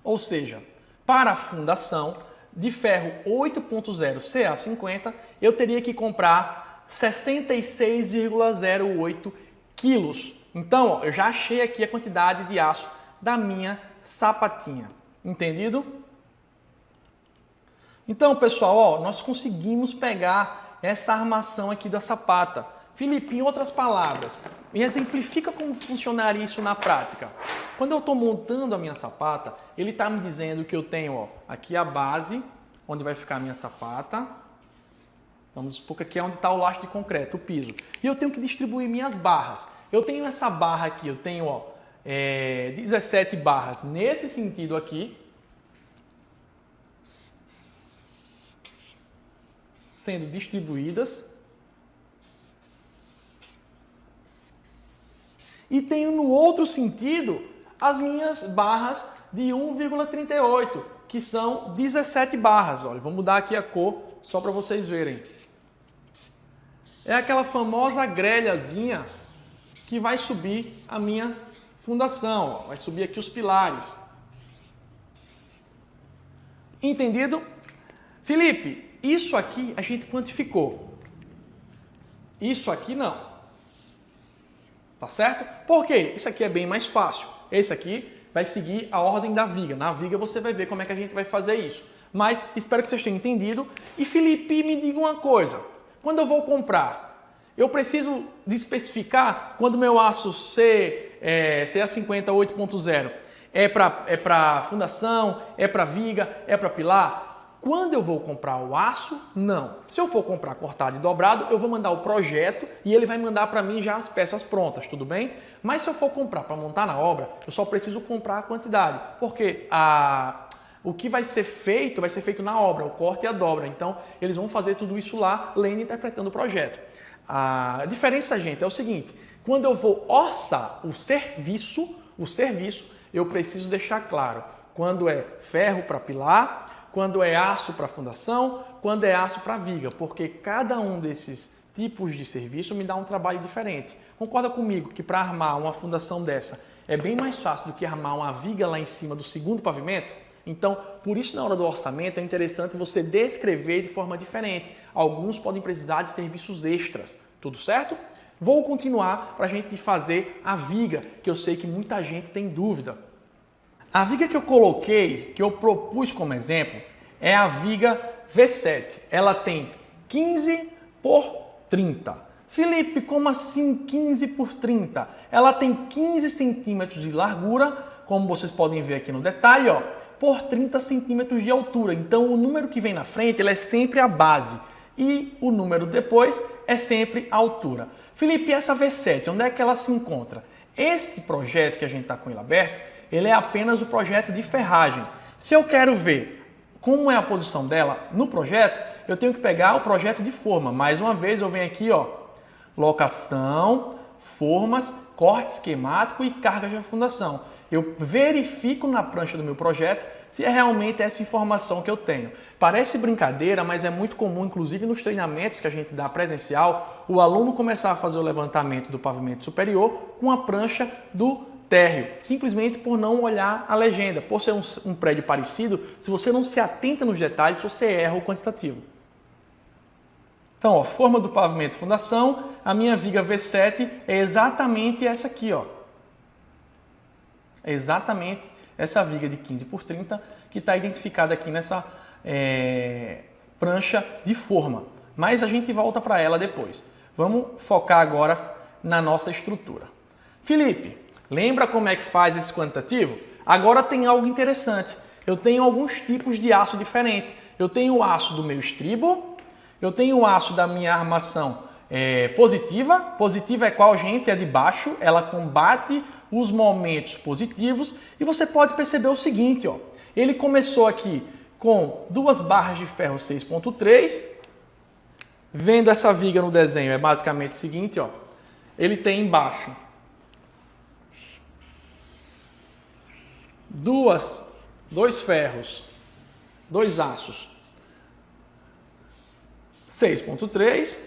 Ou seja, para a fundação de ferro 8.0 CA50, eu teria que comprar 66,08 quilos. Então, ó, eu já achei aqui a quantidade de aço da minha sapatinha. Entendido? Então, pessoal, ó, nós conseguimos pegar essa armação aqui da sapata. Felipe, em outras palavras, me exemplifica como funcionaria isso na prática. Quando eu estou montando a minha sapata, ele está me dizendo que eu tenho, ó, aqui a base, onde vai ficar a minha sapata. Vamos supor que aqui é onde está o lastro de concreto, o piso. E eu tenho que distribuir minhas barras. Eu tenho essa barra aqui, eu tenho, ó, 17 barras nesse sentido aqui, sendo distribuídas. E tenho no outro sentido as minhas barras de 1,38, que são 17 barras. Olha, vou mudar aqui a cor só para vocês verem. É aquela famosa grelhazinha que vai subir a minha fundação, ó, vai subir aqui os pilares. Entendido? Felipe, isso aqui a gente quantificou. Isso aqui não. Tá certo? Por quê? Isso aqui é bem mais fácil. Esse aqui vai seguir a ordem da viga. Na viga você vai ver como é que a gente vai fazer isso. Mas espero que vocês tenham entendido. E Felipe, me diga uma coisa. Quando eu vou comprar, eu preciso de especificar quando meu aço CA50 8.0 é para fundação, é para viga, é para pilar? Quando eu vou comprar o aço, não. Se eu for comprar cortado e dobrado, eu vou mandar o projeto e ele vai mandar para mim já as peças prontas, tudo bem? Mas se eu for comprar para montar na obra, eu só preciso comprar a quantidade, porque o que vai ser feito na obra, o corte e a dobra. Então, eles vão fazer tudo isso lá, lendo e interpretando o projeto. A diferença, gente, é o seguinte: quando eu vou orçar o serviço, eu preciso deixar claro quando é ferro para pilar, quando é aço para fundação, quando é aço para viga, porque cada um desses tipos de serviço me dá um trabalho diferente. Concorda comigo que para armar uma fundação dessa é bem mais fácil do que armar uma viga lá em cima do segundo pavimento? Então, por isso na hora do orçamento é interessante você descrever de forma diferente. Alguns podem precisar de serviços extras, tudo certo? Vou continuar para a gente fazer a viga, que eu sei que muita gente tem dúvida. A viga que eu coloquei, que eu propus como exemplo, é a viga V7. Ela tem 15 por 30. Felipe, como assim 15 por 30? Ela tem 15 centímetros de largura, como vocês podem ver aqui no detalhe, ó, por 30 centímetros de altura. Então, o número que vem na frente ele é sempre a base e o número depois é sempre a altura. Felipe, essa V7, onde é que ela se encontra? Esse projeto que a gente está com ele aberto, ele é apenas o projeto de ferragem. Se eu quero ver como é a posição dela no projeto, eu tenho que pegar o projeto de forma. Mais uma vez eu venho aqui, ó, locação, formas, corte esquemático e carga de fundação. Eu verifico na prancha do meu projeto se é realmente essa informação que eu tenho. Parece brincadeira, mas é muito comum, inclusive nos treinamentos que a gente dá presencial, o aluno começar a fazer o levantamento do pavimento superior com a prancha do térreo, simplesmente por não olhar a legenda. Por ser um prédio parecido, se você não se atenta nos detalhes, você erra o quantitativo. Então, ó, forma do pavimento e fundação, a minha viga V7 é exatamente essa aqui, ó. É exatamente essa viga de 15 por 30 que está identificada aqui nessa prancha de forma. Mas a gente volta para ela depois. Vamos focar agora na nossa estrutura. Felipe, lembra como é que faz esse quantitativo? Agora tem algo interessante. Eu tenho alguns tipos de aço diferentes. Eu tenho o aço do meu estribo, eu tenho o aço da minha armação positiva. Positiva é qual, gente? É de baixo, ela combate os momentos positivos. E você pode perceber o seguinte, ó. Ele começou aqui com 2 barras de ferro 6.3. Vendo essa viga no desenho, é basicamente o seguinte, ó. Ele tem embaixo dois ferros, 2 aços 6.3,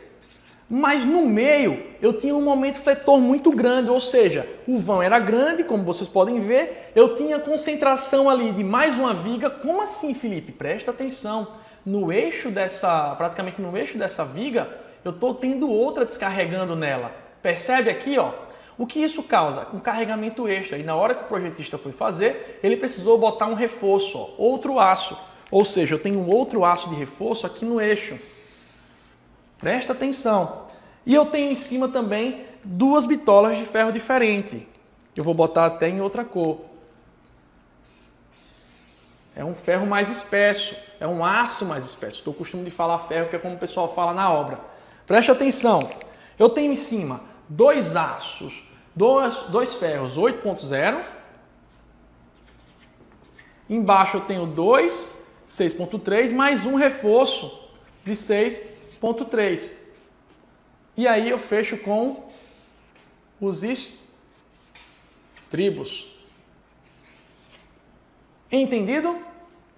mas no meio eu tinha um momento fletor muito grande, ou seja, o vão era grande, como vocês podem ver, eu tinha concentração ali de mais uma viga. Como assim, Felipe? Presta atenção, praticamente no eixo dessa viga, eu estou tendo outra descarregando nela. Percebe aqui, ó? O que isso causa? Um carregamento extra. E na hora que o projetista foi fazer, ele precisou botar um reforço, ó, outro aço. Ou seja, eu tenho um outro aço de reforço aqui no eixo. Presta atenção. E eu tenho em cima também 2 bitolas de ferro diferente. Eu vou botar até em outra cor. É um ferro mais espesso, é um aço mais espesso. Eu costumo de falar ferro, que é como o pessoal fala na obra. Preste atenção. Eu tenho em cima 2 aços dois ferros 8.0. Embaixo eu tenho 2, 6.3, mais um reforço de 6.3. E aí eu fecho com os estribos. Entendido?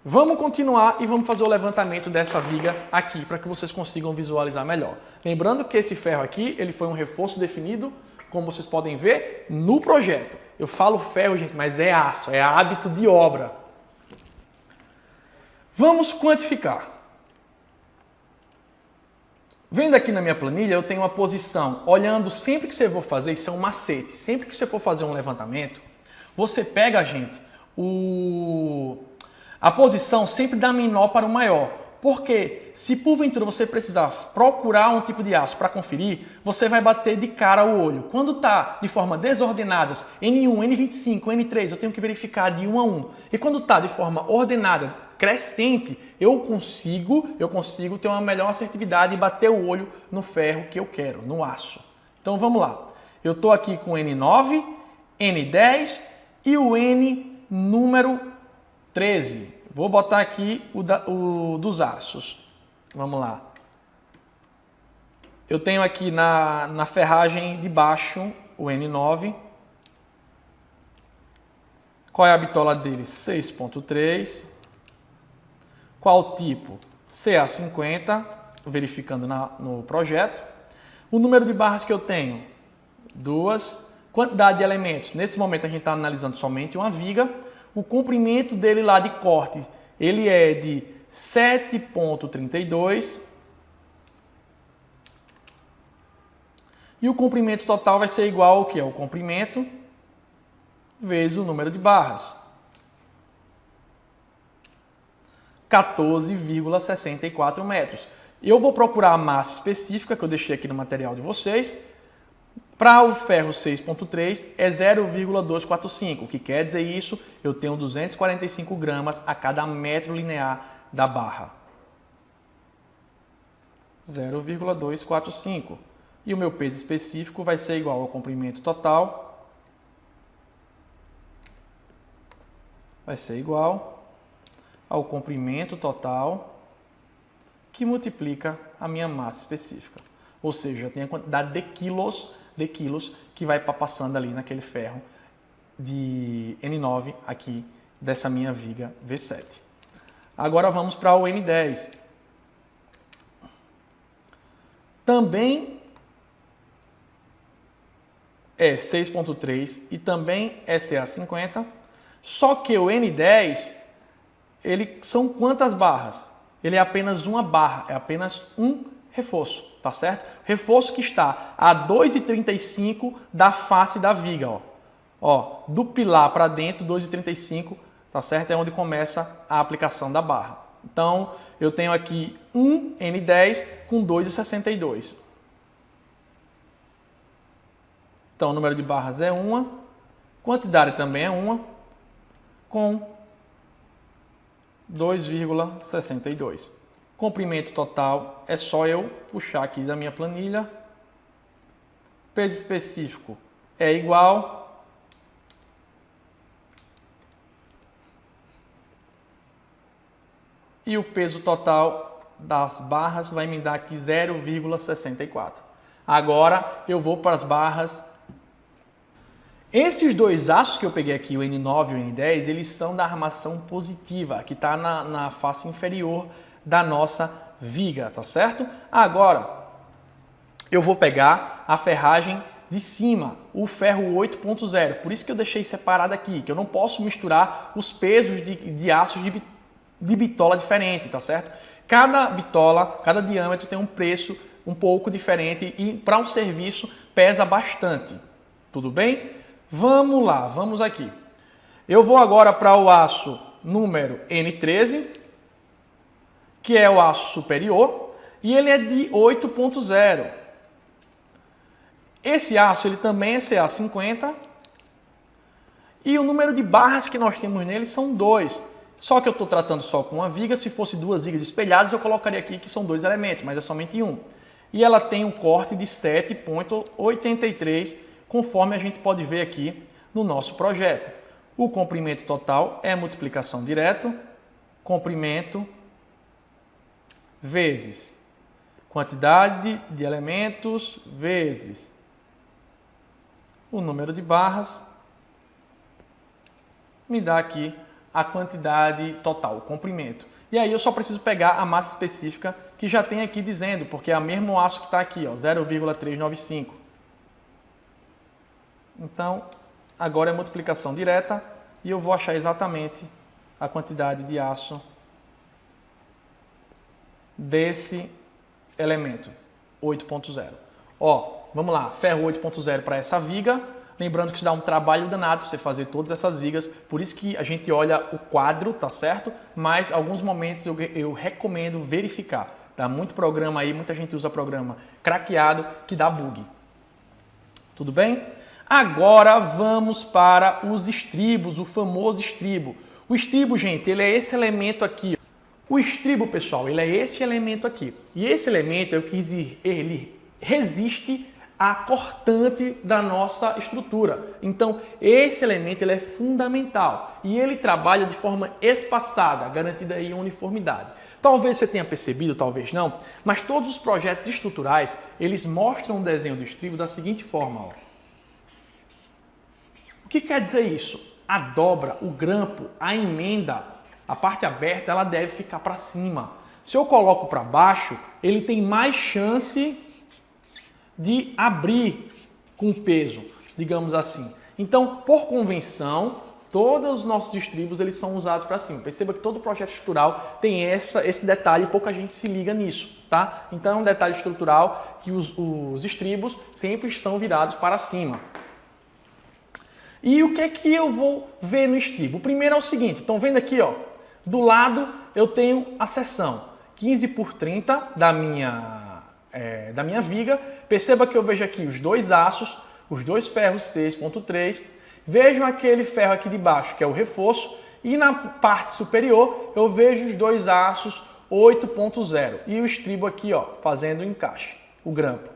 Vamos continuar e vamos fazer o levantamento dessa viga aqui, para que vocês consigam visualizar melhor. Lembrando que esse ferro aqui, ele foi um reforço definido, como vocês podem ver, no projeto. Eu falo ferro, gente, mas é aço, é hábito de obra. Vamos quantificar. Vendo aqui na minha planilha, eu tenho uma posição, olhando sempre que você for fazer, isso é um macete, sempre que você for fazer um levantamento, você pega, gente, a posição sempre da menor para o maior. Porque se porventura você precisar procurar um tipo de aço para conferir, você vai bater de cara o olho. Quando está de forma desordenada, N1, N25, N3, eu tenho que verificar de 1 a 1. E quando está de forma ordenada, crescente, eu consigo ter uma melhor assertividade e bater o olho no ferro que eu quero, no aço. Então vamos lá. Eu estou aqui com N9, N10 e o N número 13. Vou botar aqui o dos aços. Vamos lá. Eu tenho aqui na ferragem de baixo o N9. Qual é a bitola dele? 6.3. Qual tipo? CA50, verificando no projeto. O número de barras que eu tenho? 2. Quantidade de elementos? Nesse momento a gente está analisando somente uma viga. O comprimento dele lá de corte, ele é de 7.32. E o comprimento total vai ser igual ao que? O comprimento vezes o número de barras. 14,64 metros. Eu vou procurar a massa específica que eu deixei aqui no material de vocês. Para o ferro 6.3 é 0,245, o que quer dizer isso? Eu tenho 245 gramas a cada metro linear da barra. 0,245. E o meu peso específico vai ser igual ao comprimento total. Vai ser igual ao comprimento total que multiplica a minha massa específica. Ou seja, eu tenho a quantidade de quilos que vai passando ali naquele ferro de N9 aqui dessa minha viga V7. Agora vamos para o N10. Também é 6.3 e também é CA50, só que o N10, ele são quantas barras? Ele é apenas uma barra, é apenas um reforço, tá certo? Reforço que está a 2,35 da face da viga, ó, do pilar para dentro, 2,35, tá certo? É onde começa a aplicação da barra. Então, eu tenho aqui um N10 com 2,62. Então, o número de barras é 1, quantidade também é 1, com 2,62. Comprimento total é só eu puxar aqui da minha planilha. Peso específico é igual e o peso total das barras vai me dar aqui 0,64. Agora eu vou para as barras. Esses dois aços que eu peguei aqui, o N9 e o N10, eles são da armação positiva, que está na face inferior da nossa viga, tá certo? Agora, eu vou pegar a ferragem de cima, o ferro 8.0. Por isso que eu deixei separado aqui, que eu não posso misturar os pesos de aços de bitola diferente, tá certo? Cada bitola, cada diâmetro tem um preço um pouco diferente e para um serviço pesa bastante. Tudo bem? Vamos lá, vamos aqui. Eu vou agora para o aço número N13, que é o aço superior, e ele é de 8.0. Esse aço ele também é CA50, e o número de barras que nós temos nele são 2. Só que eu estou tratando só com uma viga, se fosse duas vigas espelhadas eu colocaria aqui que são 2 elementos, mas é somente um. E ela tem um corte de 7,83 conforme a gente pode ver aqui no nosso projeto. O comprimento total é multiplicação direto, comprimento vezes quantidade de elementos vezes o número de barras, me dá aqui a quantidade total, o comprimento. E aí eu só preciso pegar a massa específica que já tem aqui dizendo, porque é o mesmo aço que está aqui, 0,395. Então, agora é multiplicação direta e eu vou achar exatamente a quantidade de aço desse elemento, 8.0. Vamos lá, ferro 8.0 para essa viga. Lembrando que isso dá um trabalho danado você fazer todas essas vigas, por isso que a gente olha o quadro, tá certo? Mas alguns momentos eu recomendo verificar. Dá muito programa aí, muita gente usa programa craqueado que dá bug. Tudo bem? Agora vamos para os estribos, o famoso estribo. O estribo, gente, ele é esse elemento aqui. O estribo, pessoal, ele é esse elemento aqui. E esse elemento é o que ele resiste à cortante da nossa estrutura. Então, esse elemento ele é fundamental e ele trabalha de forma espaçada, garantindo aí a uniformidade. Talvez você tenha percebido, talvez não, mas todos os projetos estruturais, eles mostram o desenho do estribo da seguinte forma. O que quer dizer isso? A dobra, o grampo, a emenda, a parte aberta, ela deve ficar para cima. Se eu coloco para baixo, ele tem mais chance de abrir com peso, digamos assim. Então, por convenção, todos os nossos estribos eles são usados para cima. Perceba que todo projeto estrutural tem esse detalhe e pouca gente se liga nisso, tá? Então, é um detalhe estrutural que os estribos sempre são virados para cima. E o que é que eu vou ver no estribo? O primeiro é o seguinte, estão vendo aqui, do lado eu tenho a seção 15 por 30 da minha viga. Perceba que eu vejo aqui os dois aços, os dois ferros 6.3, vejo aquele ferro aqui de baixo, que é o reforço, e na parte superior eu vejo os dois aços 8.0 e o estribo aqui, fazendo o encaixe, o grampo.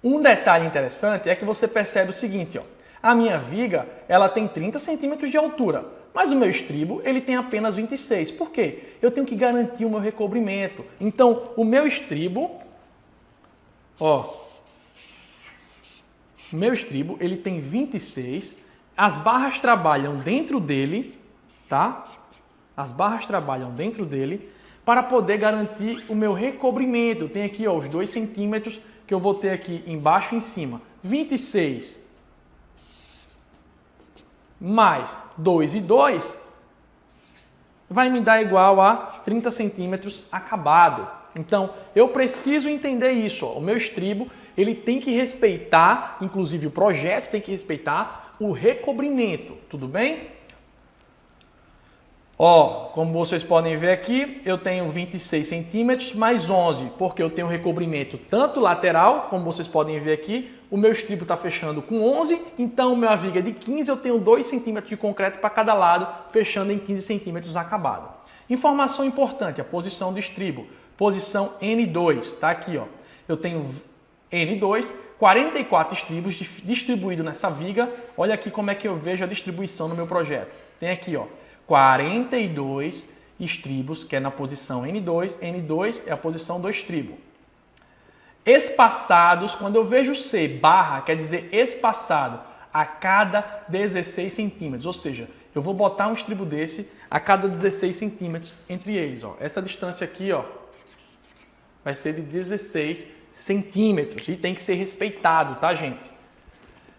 Um detalhe interessante é que você percebe o seguinte, a minha viga ela tem 30 centímetros de altura, mas o meu estribo ele tem apenas 26. Por quê? Eu tenho que garantir o meu recobrimento. Então, o meu estribo, ele tem 26, as barras trabalham dentro dele, tá? As barras trabalham dentro dele para poder garantir o meu recobrimento. Eu tenho aqui, os 2 centímetros que eu vou ter aqui embaixo e em cima. 26 mais 2 e 2 vai me dar igual a 30 centímetros acabado. Então, eu preciso entender isso. O meu estribo ele tem que respeitar, inclusive o projeto tem que respeitar o recobrimento. Tudo bem? Como vocês podem ver aqui, eu tenho 26 centímetros mais 11, porque eu tenho recobrimento tanto lateral, como vocês podem ver aqui, o meu estribo está fechando com 11, então minha viga é de 15, eu tenho 2 centímetros de concreto para cada lado, fechando em 15 centímetros acabado. Informação importante, a posição do estribo, posição N2, tá aqui, eu tenho N2, 44 estribos distribuídos nessa viga, olha aqui como é que eu vejo a distribuição no meu projeto. Tem aqui, 42 estribos, que é na posição N2. N2 é a posição do estribo. Espaçados, quando eu vejo C, barra, quer dizer espaçado a cada 16 centímetros. Ou seja, eu vou botar um estribo desse a cada 16 centímetros entre eles. Essa distância aqui vai ser de 16 centímetros e tem que ser respeitado, tá, gente?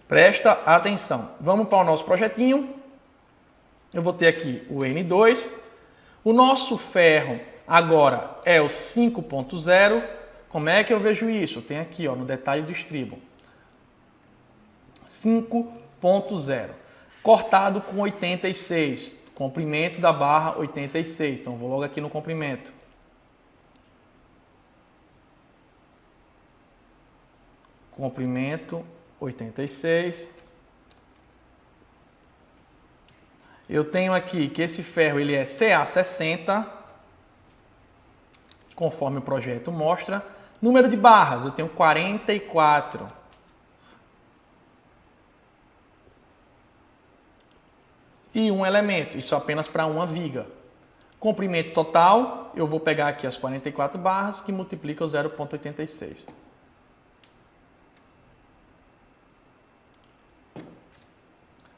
Presta atenção. Vamos para o nosso projetinho. Eu vou ter aqui o N2. O nosso ferro agora é o 5.0. Como é que eu vejo isso? Tem aqui, no detalhe do estribo. 5.0. Cortado com 86. Comprimento da barra 86. Então, vou logo aqui no comprimento. Comprimento 86. Eu tenho aqui que esse ferro ele é CA60, conforme o projeto mostra. Número de barras, eu tenho 44. e um elemento, isso apenas para uma viga. Comprimento total, eu vou pegar aqui as 44 barras que multiplica o 0,86. –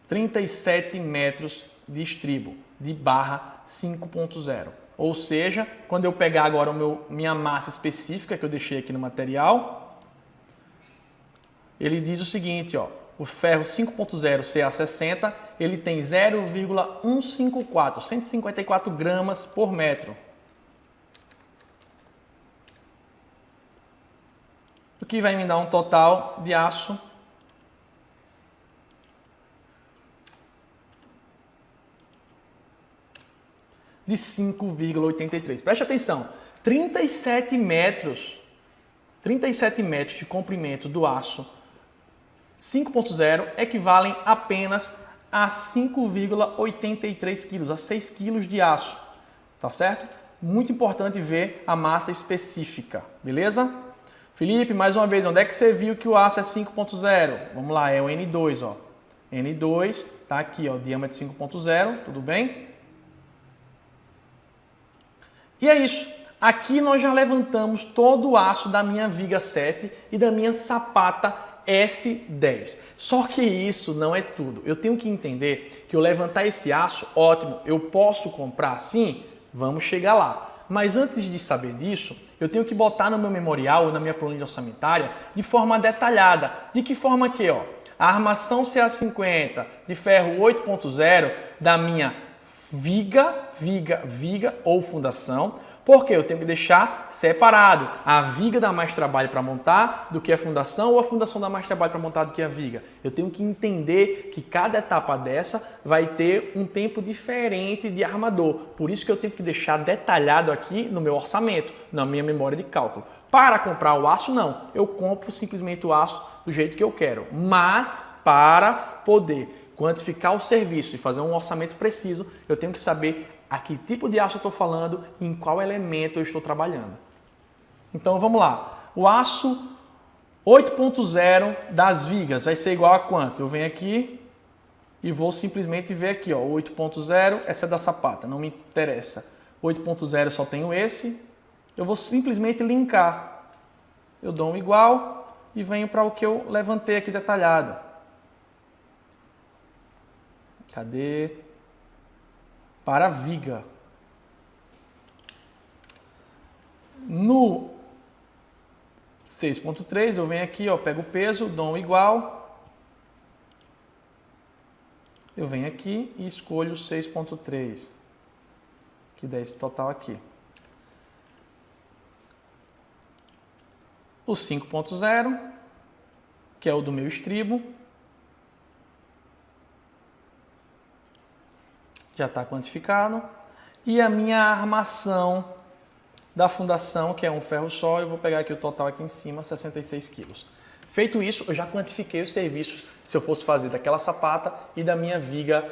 37 metros de estribo, de barra 5.0. Ou seja, quando eu pegar agora minha massa específica que eu deixei aqui no material, ele diz o seguinte, ó, o ferro 5.0 CA60, ele tem 0,154, 154 gramas por metro. O que vai me dar um total de aço de 5,83. Preste atenção, 37 metros de comprimento do aço 5.0 equivalem apenas a 5,83 quilos, a 6 quilos de aço, tá certo? Muito importante ver a massa específica, beleza? Felipe, mais uma vez, onde é que você viu que o aço é 5.0? Vamos lá, é o N2, ó. N2, tá aqui, ó, diâmetro 5.0, tudo bem? E é isso. Aqui nós já levantamos todo o aço da minha viga 7 e da minha sapata S10. Só que isso não é tudo. Eu tenho que entender que eu levantar esse aço, ótimo, eu posso comprar sim? Vamos chegar lá. Mas antes de saber disso, eu tenho que botar no meu memorial ou na minha planilha orçamentária de forma detalhada. De que forma que, ó, a armação CA50 de ferro 8.0 da minha viga ou fundação, porque eu tenho que deixar separado. A viga dá mais trabalho para montar do que a fundação ou a fundação dá mais trabalho para montar do que a viga. Eu tenho que entender que cada etapa dessa vai ter um tempo diferente de armador. Por isso que eu tenho que deixar detalhado aqui no meu orçamento, na minha memória de cálculo. Para comprar o aço, não. Eu compro simplesmente o aço do jeito que eu quero. Mas para poder quantificar o serviço e fazer um orçamento preciso, eu tenho que saber a que tipo de aço eu estou falando e em qual elemento eu estou trabalhando. Então vamos lá. O aço 8.0 das vigas vai ser igual a quanto? Eu venho aqui e vou simplesmente ver aqui, ó, 8.0, essa é da sapata, não me interessa. 8.0 só tenho esse. Eu vou simplesmente linkar. Eu dou um igual e venho para o que eu levantei aqui detalhado. Cadê? Para a viga. No 6.3 eu venho aqui, ó, pego o peso, dou um igual. Eu venho aqui e escolho 6.3, que dá esse total aqui. O 5.0, que é o do meu estribo, já está quantificado. E a minha armação da fundação, que é um ferro só, eu vou pegar aqui o total aqui em cima, 66 quilos. Feito isso, eu já quantifiquei os serviços se eu fosse fazer daquela sapata e da minha viga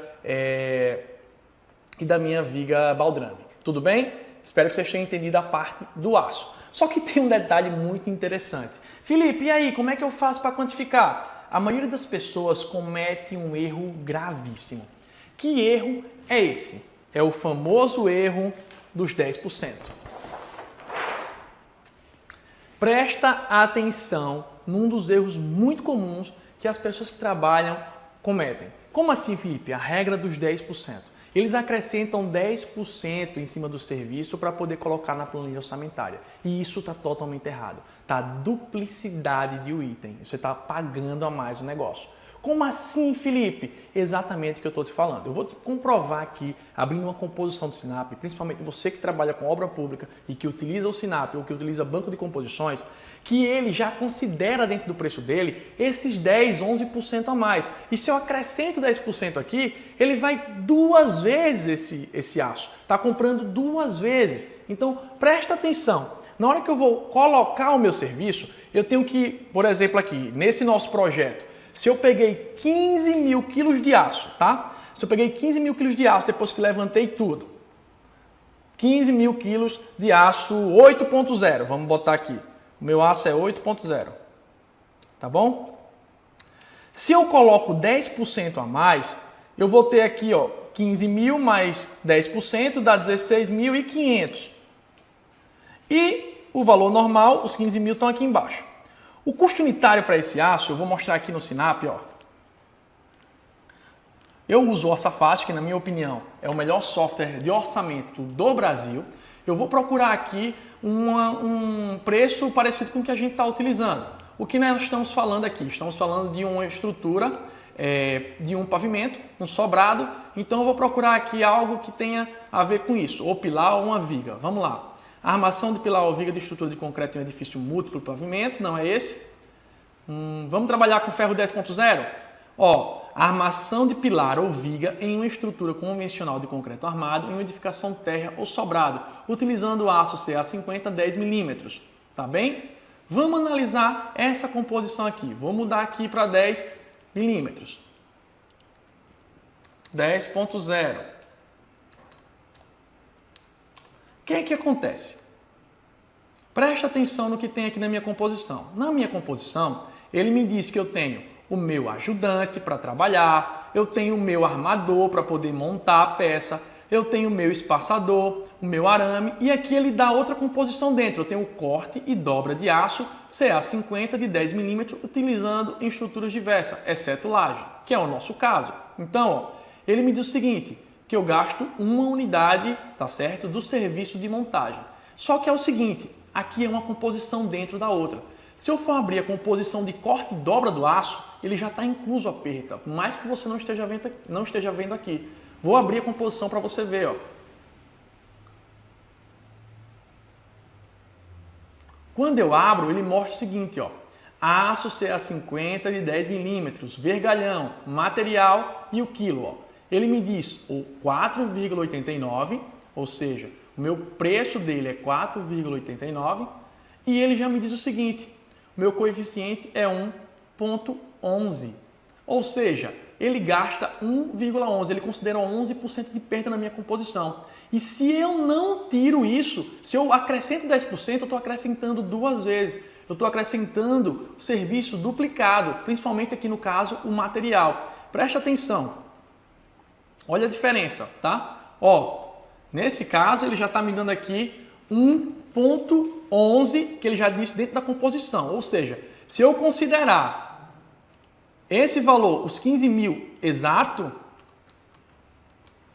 baldrame. Tudo bem? Espero que vocês tenham entendido a parte do aço. Só que tem um detalhe muito interessante. Felipe, e aí, como é que eu faço para quantificar? A maioria das pessoas comete um erro gravíssimo. Que erro é esse? É o famoso erro dos 10%. Presta atenção num dos erros muito comuns que as pessoas que trabalham cometem. Como assim, Felipe? A regra dos 10%. Eles acrescentam 10% em cima do serviço para poder colocar na planilha orçamentária. E isso está totalmente errado. Está duplicidade de um item. Você está pagando a mais o negócio. Como assim, Felipe? Exatamente o que eu estou te falando. Eu vou te comprovar aqui, abrindo uma composição do Sinap, principalmente você que trabalha com obra pública e que utiliza o Sinap ou que utiliza banco de composições, que ele já considera dentro do preço dele esses 10, 11% a mais. E se eu acrescento 10% aqui, ele vai duas vezes esse aço. Está comprando duas vezes. Então, presta atenção. Na hora que eu vou colocar o meu serviço, eu tenho que, por exemplo aqui, nesse nosso projeto, se eu peguei 15 mil quilos de aço, tá? Se eu peguei 15 mil quilos de aço depois que levantei tudo, 15 mil quilos de aço 8.0, vamos botar aqui. O meu aço é 8.0, tá bom? Se eu coloco 10% a mais, eu vou ter aqui, ó, 15.000 mais 10% dá 16.500. E o valor normal, os 15.000 estão aqui embaixo. O custo unitário para esse aço, eu vou mostrar aqui no Sinap, ó. Eu uso o Orçafácil, que na minha opinião é o melhor software de orçamento do Brasil. Eu vou procurar aqui um preço parecido com o que a gente está utilizando. O que nós estamos falando aqui? Estamos falando de uma estrutura, de um pavimento, um sobrado. Então eu vou procurar aqui algo que tenha a ver com isso, ou pilar ou uma viga. Vamos lá. Armação de pilar ou viga de estrutura de concreto em um edifício múltiplo pavimento, não é esse. Vamos trabalhar com ferro 10.0? Ó, armação de pilar ou viga em uma estrutura convencional de concreto armado em uma edificação térrea ou sobrado, utilizando aço CA50 10 mm, tá bem? Vamos analisar essa composição aqui. Vou mudar aqui para 10 mm. 10.0. O que é que acontece? Preste atenção no que tem aqui na minha composição. Na minha composição, ele me diz que eu tenho o meu ajudante para trabalhar, eu tenho o meu armador para poder montar a peça, eu tenho o meu espaçador, o meu arame, e aqui ele dá outra composição dentro. Eu tenho o corte e dobra de aço CA50 de 10 mm, utilizando em estruturas diversas, exceto laje, que é o nosso caso. Então, ó, ele me diz o seguinte, que eu gasto uma unidade, tá certo, do serviço de montagem. Só que é o seguinte, aqui é uma composição dentro da outra. Se eu for abrir a composição de corte e dobra do aço, ele já está incluso a perda, por mais que você não esteja vendo aqui. Vou abrir a composição para você ver, ó. Quando eu abro, ele mostra o seguinte, ó. Aço CA50 de 10 mm, vergalhão, material e o quilo, ó. Ele me diz o 4,89, ou seja, o meu preço dele é 4,89 e ele já me diz o seguinte, o meu coeficiente é 1,11, ou seja, ele gasta 1,11, ele considera 11% de perda na minha composição. E se eu não tiro isso, se eu acrescento 10%, eu estou acrescentando duas vezes. Eu estou acrescentando o serviço duplicado, principalmente aqui no caso o material. Preste atenção. Olha a diferença, tá? Ó, nesse caso ele já está me dando aqui 1,11 que ele já disse dentro da composição. Ou seja, se eu considerar esse valor, os 15.000 exato,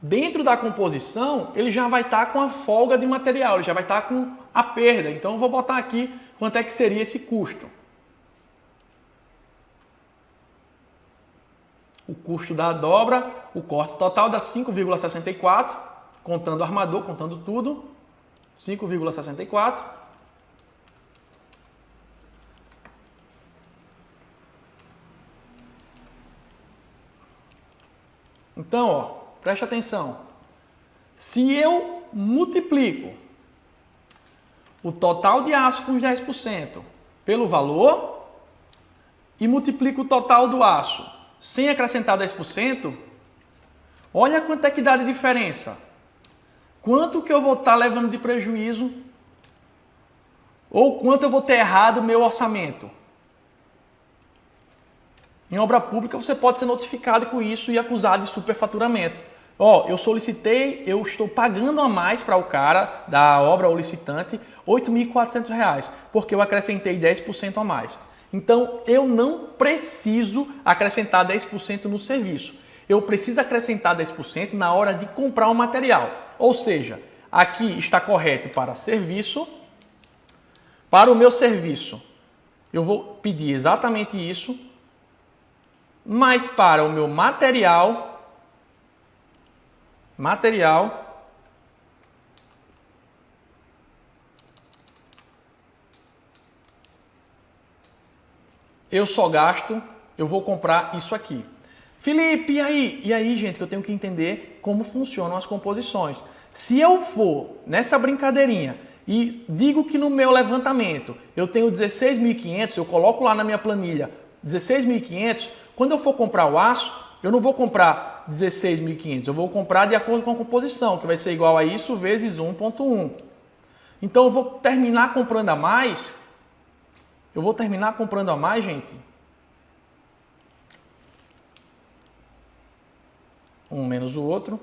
dentro da composição ele já vai estar com a folga de material, ele já vai estar com a perda. Então eu vou botar aqui quanto é que seria esse custo. O custo da dobra, o corte total dá 5,64, contando o armador, contando tudo, 5,64. Então, ó, preste atenção. Se eu multiplico o total de aço com os 10% pelo valor e multiplico o total do aço sem acrescentar 10%, olha quanto é que dá de diferença. Quanto que eu vou estar levando de prejuízo ou quanto eu vou ter errado o meu orçamento. Em obra pública você pode ser notificado com isso e acusado de superfaturamento. Ó, eu solicitei, eu estou pagando a mais para o cara da obra ou licitante R$ 8.400, porque eu acrescentei 10% a mais. Então, eu não preciso acrescentar 10% no serviço. Eu preciso acrescentar 10% na hora de comprar o material. Ou seja, aqui está correto para serviço. Para o meu serviço, eu vou pedir exatamente isso. Mas para o meu material, eu só gasto, eu vou comprar isso aqui. Felipe, e aí? E aí, gente, que eu tenho que entender como funcionam as composições. Se eu for nessa brincadeirinha e digo que no meu levantamento eu tenho 16.500, eu coloco lá na minha planilha 16.500, quando eu for comprar o aço, eu não vou comprar 16.500, eu vou comprar de acordo com a composição, que vai ser igual a isso vezes 1,1. Então eu vou terminar comprando a mais. Gente. um menos o outro.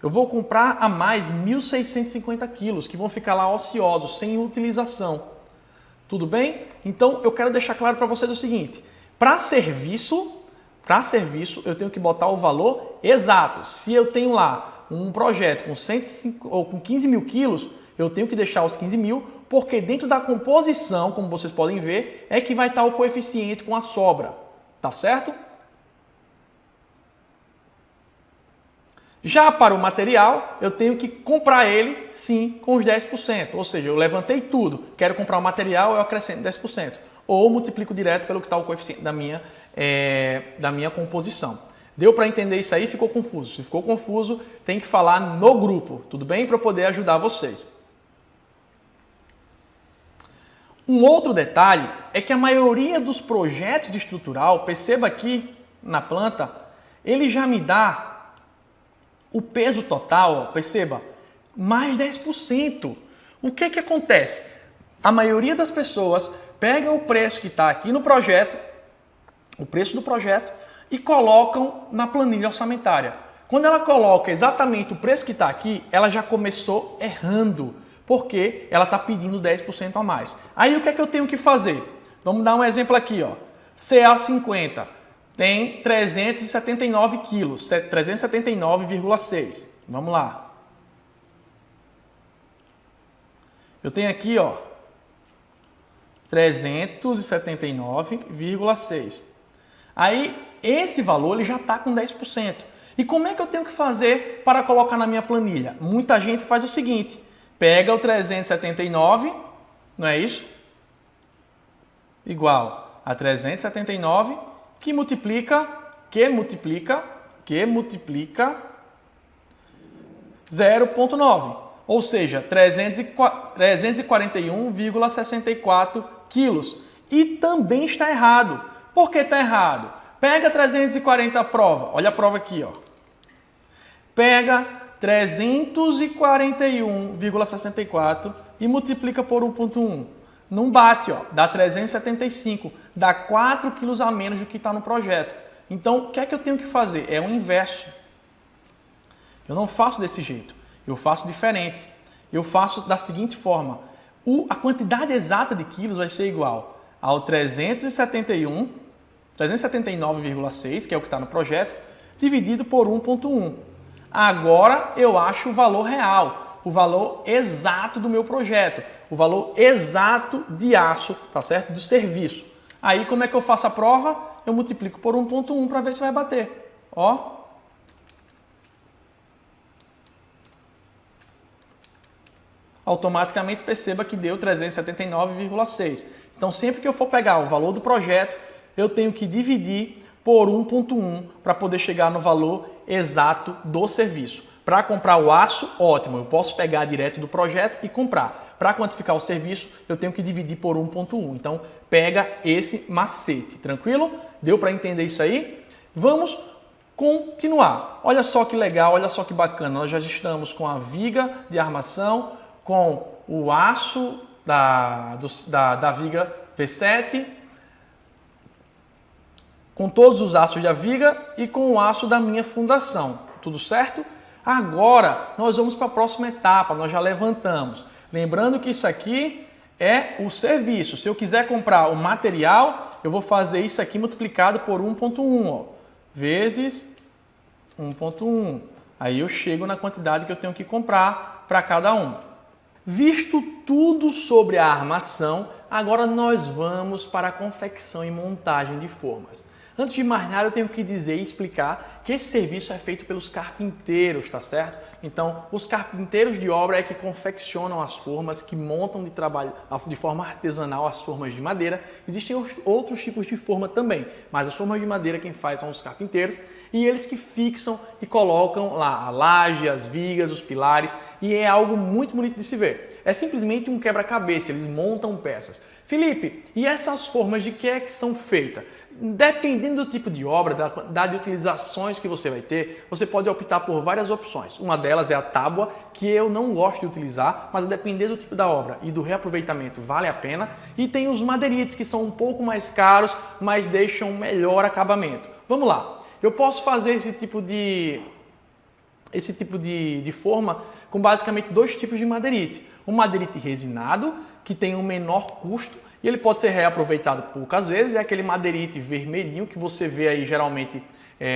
Eu vou comprar a mais 1.650 quilos, que vão ficar lá ociosos, sem utilização. Tudo bem? Então, eu quero deixar claro para vocês o seguinte. Para serviço, eu tenho que botar o valor exato. Se eu tenho lá um projeto com 105, ou com 15 mil quilos, eu tenho que deixar os 15 mil, porque dentro da composição, como vocês podem ver, é que vai estar o coeficiente com a sobra. Tá certo? Já para o material, eu tenho que comprar ele, sim, com os 10%. Ou seja, eu levantei tudo, quero comprar o material, eu acrescento 10%. Ou multiplico direto pelo que está o coeficiente da minha composição. Deu para entender isso aí? Ficou confuso? Se ficou confuso, tem que falar no grupo, tudo bem? Para eu poder ajudar vocês. Um outro detalhe é que a maioria dos projetos de estrutural, perceba aqui na planta, ele já me dá o peso total, ó, perceba, mais 10%. O que que acontece? A maioria das pessoas pega o preço que está aqui no projeto, o preço do projeto, e colocam na planilha orçamentária. Quando ela coloca exatamente o preço que está aqui, ela já começou errando, porque ela está pedindo 10% a mais. Aí o que é que eu tenho que fazer? Vamos dar um exemplo aqui, ó. CA50 tem 379 quilos, 379,6. Vamos lá. Eu tenho aqui, ó, 379,6. Aí, esse valor ele já está com 10%. E como é que eu tenho que fazer para colocar na minha planilha? Muita gente faz o seguinte, pega o 379, não é isso? Igual a 379, que multiplica 0,9. Ou seja, 341,64 quilos. E também está errado. Por que está errado? Pega 340 a prova. Olha a prova aqui, ó. Pega 341,64 e multiplica por 1,1. Não bate, ó. Dá 375. Dá 4 quilos a menos do que está no projeto. Então, o que é que eu tenho que fazer? É o inverso. Eu não faço desse jeito. Eu faço diferente. Eu faço da seguinte forma. A quantidade exata de quilos vai ser igual ao 379,6, que é o que está no projeto, dividido por 1,1. Agora eu acho o valor real, o valor exato do meu projeto, o valor exato de aço, tá certo? Do serviço. Aí como é que eu faço a prova? Eu multiplico por 1,1 para ver se vai bater. Ó. Automaticamente perceba que deu 379,6. Então, sempre que eu for pegar o valor do projeto, eu tenho que dividir por 1,1 para poder chegar no valor exato do serviço. Para comprar o aço, ótimo, eu posso pegar direto do projeto e comprar. Para quantificar o serviço, eu tenho que dividir por 1,1. Então, pega esse macete, tranquilo? Deu para entender isso aí? Vamos continuar. Olha só que legal, olha só que bacana. Nós já estamos com a viga de armação, com o aço da viga V7, com todos os aços da viga e com o aço da minha fundação. Tudo certo? Agora, nós vamos para a próxima etapa, nós já levantamos. Lembrando que isso aqui é o serviço. Se eu quiser comprar o material, eu vou fazer isso aqui multiplicado por 1,1, ó, vezes 1,1. Aí eu chego na quantidade que eu tenho que comprar para cada um. Visto tudo sobre a armação, agora nós vamos para a confecção e montagem de formas. Antes de mais nada, eu tenho que dizer e explicar que esse serviço é feito pelos carpinteiros, tá certo? Então, os carpinteiros de obra é que confeccionam as formas, que montam de forma artesanal as formas de madeira. Existem outros tipos de forma também, mas as formas de madeira quem faz são os carpinteiros e eles que fixam e colocam lá a laje, as vigas, os pilares e é algo muito bonito de se ver. É simplesmente um quebra-cabeça, eles montam peças. Felipe, e essas formas de que é que são feitas? Dependendo do tipo de obra, da quantidade de utilizações que você vai ter, você pode optar por várias opções. Uma delas é a tábua, que eu não gosto de utilizar, mas dependendo do tipo da obra e do reaproveitamento vale a pena. E tem os madeirites, que são um pouco mais caros, mas deixam um melhor acabamento. Vamos lá. Eu posso fazer esse tipo de forma com basicamente dois tipos de madeirite. Um madeirite resinado, que tem um menor custo, e ele pode ser reaproveitado poucas vezes, é aquele madeirite vermelhinho que você vê aí geralmente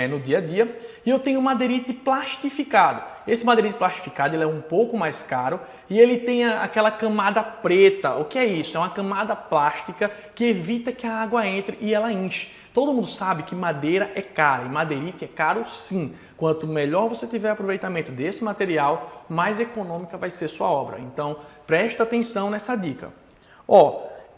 no dia a dia. E eu tenho o madeirite plastificado. Esse madeirite plastificado ele é um pouco mais caro e ele tem aquela camada preta. O que é isso? É uma camada plástica que evita que a água entre e ela enche. Todo mundo sabe que madeira é cara e madeirite é caro sim. Quanto melhor você tiver aproveitamento desse material, mais econômica vai ser sua obra. Então, presta atenção nessa dica.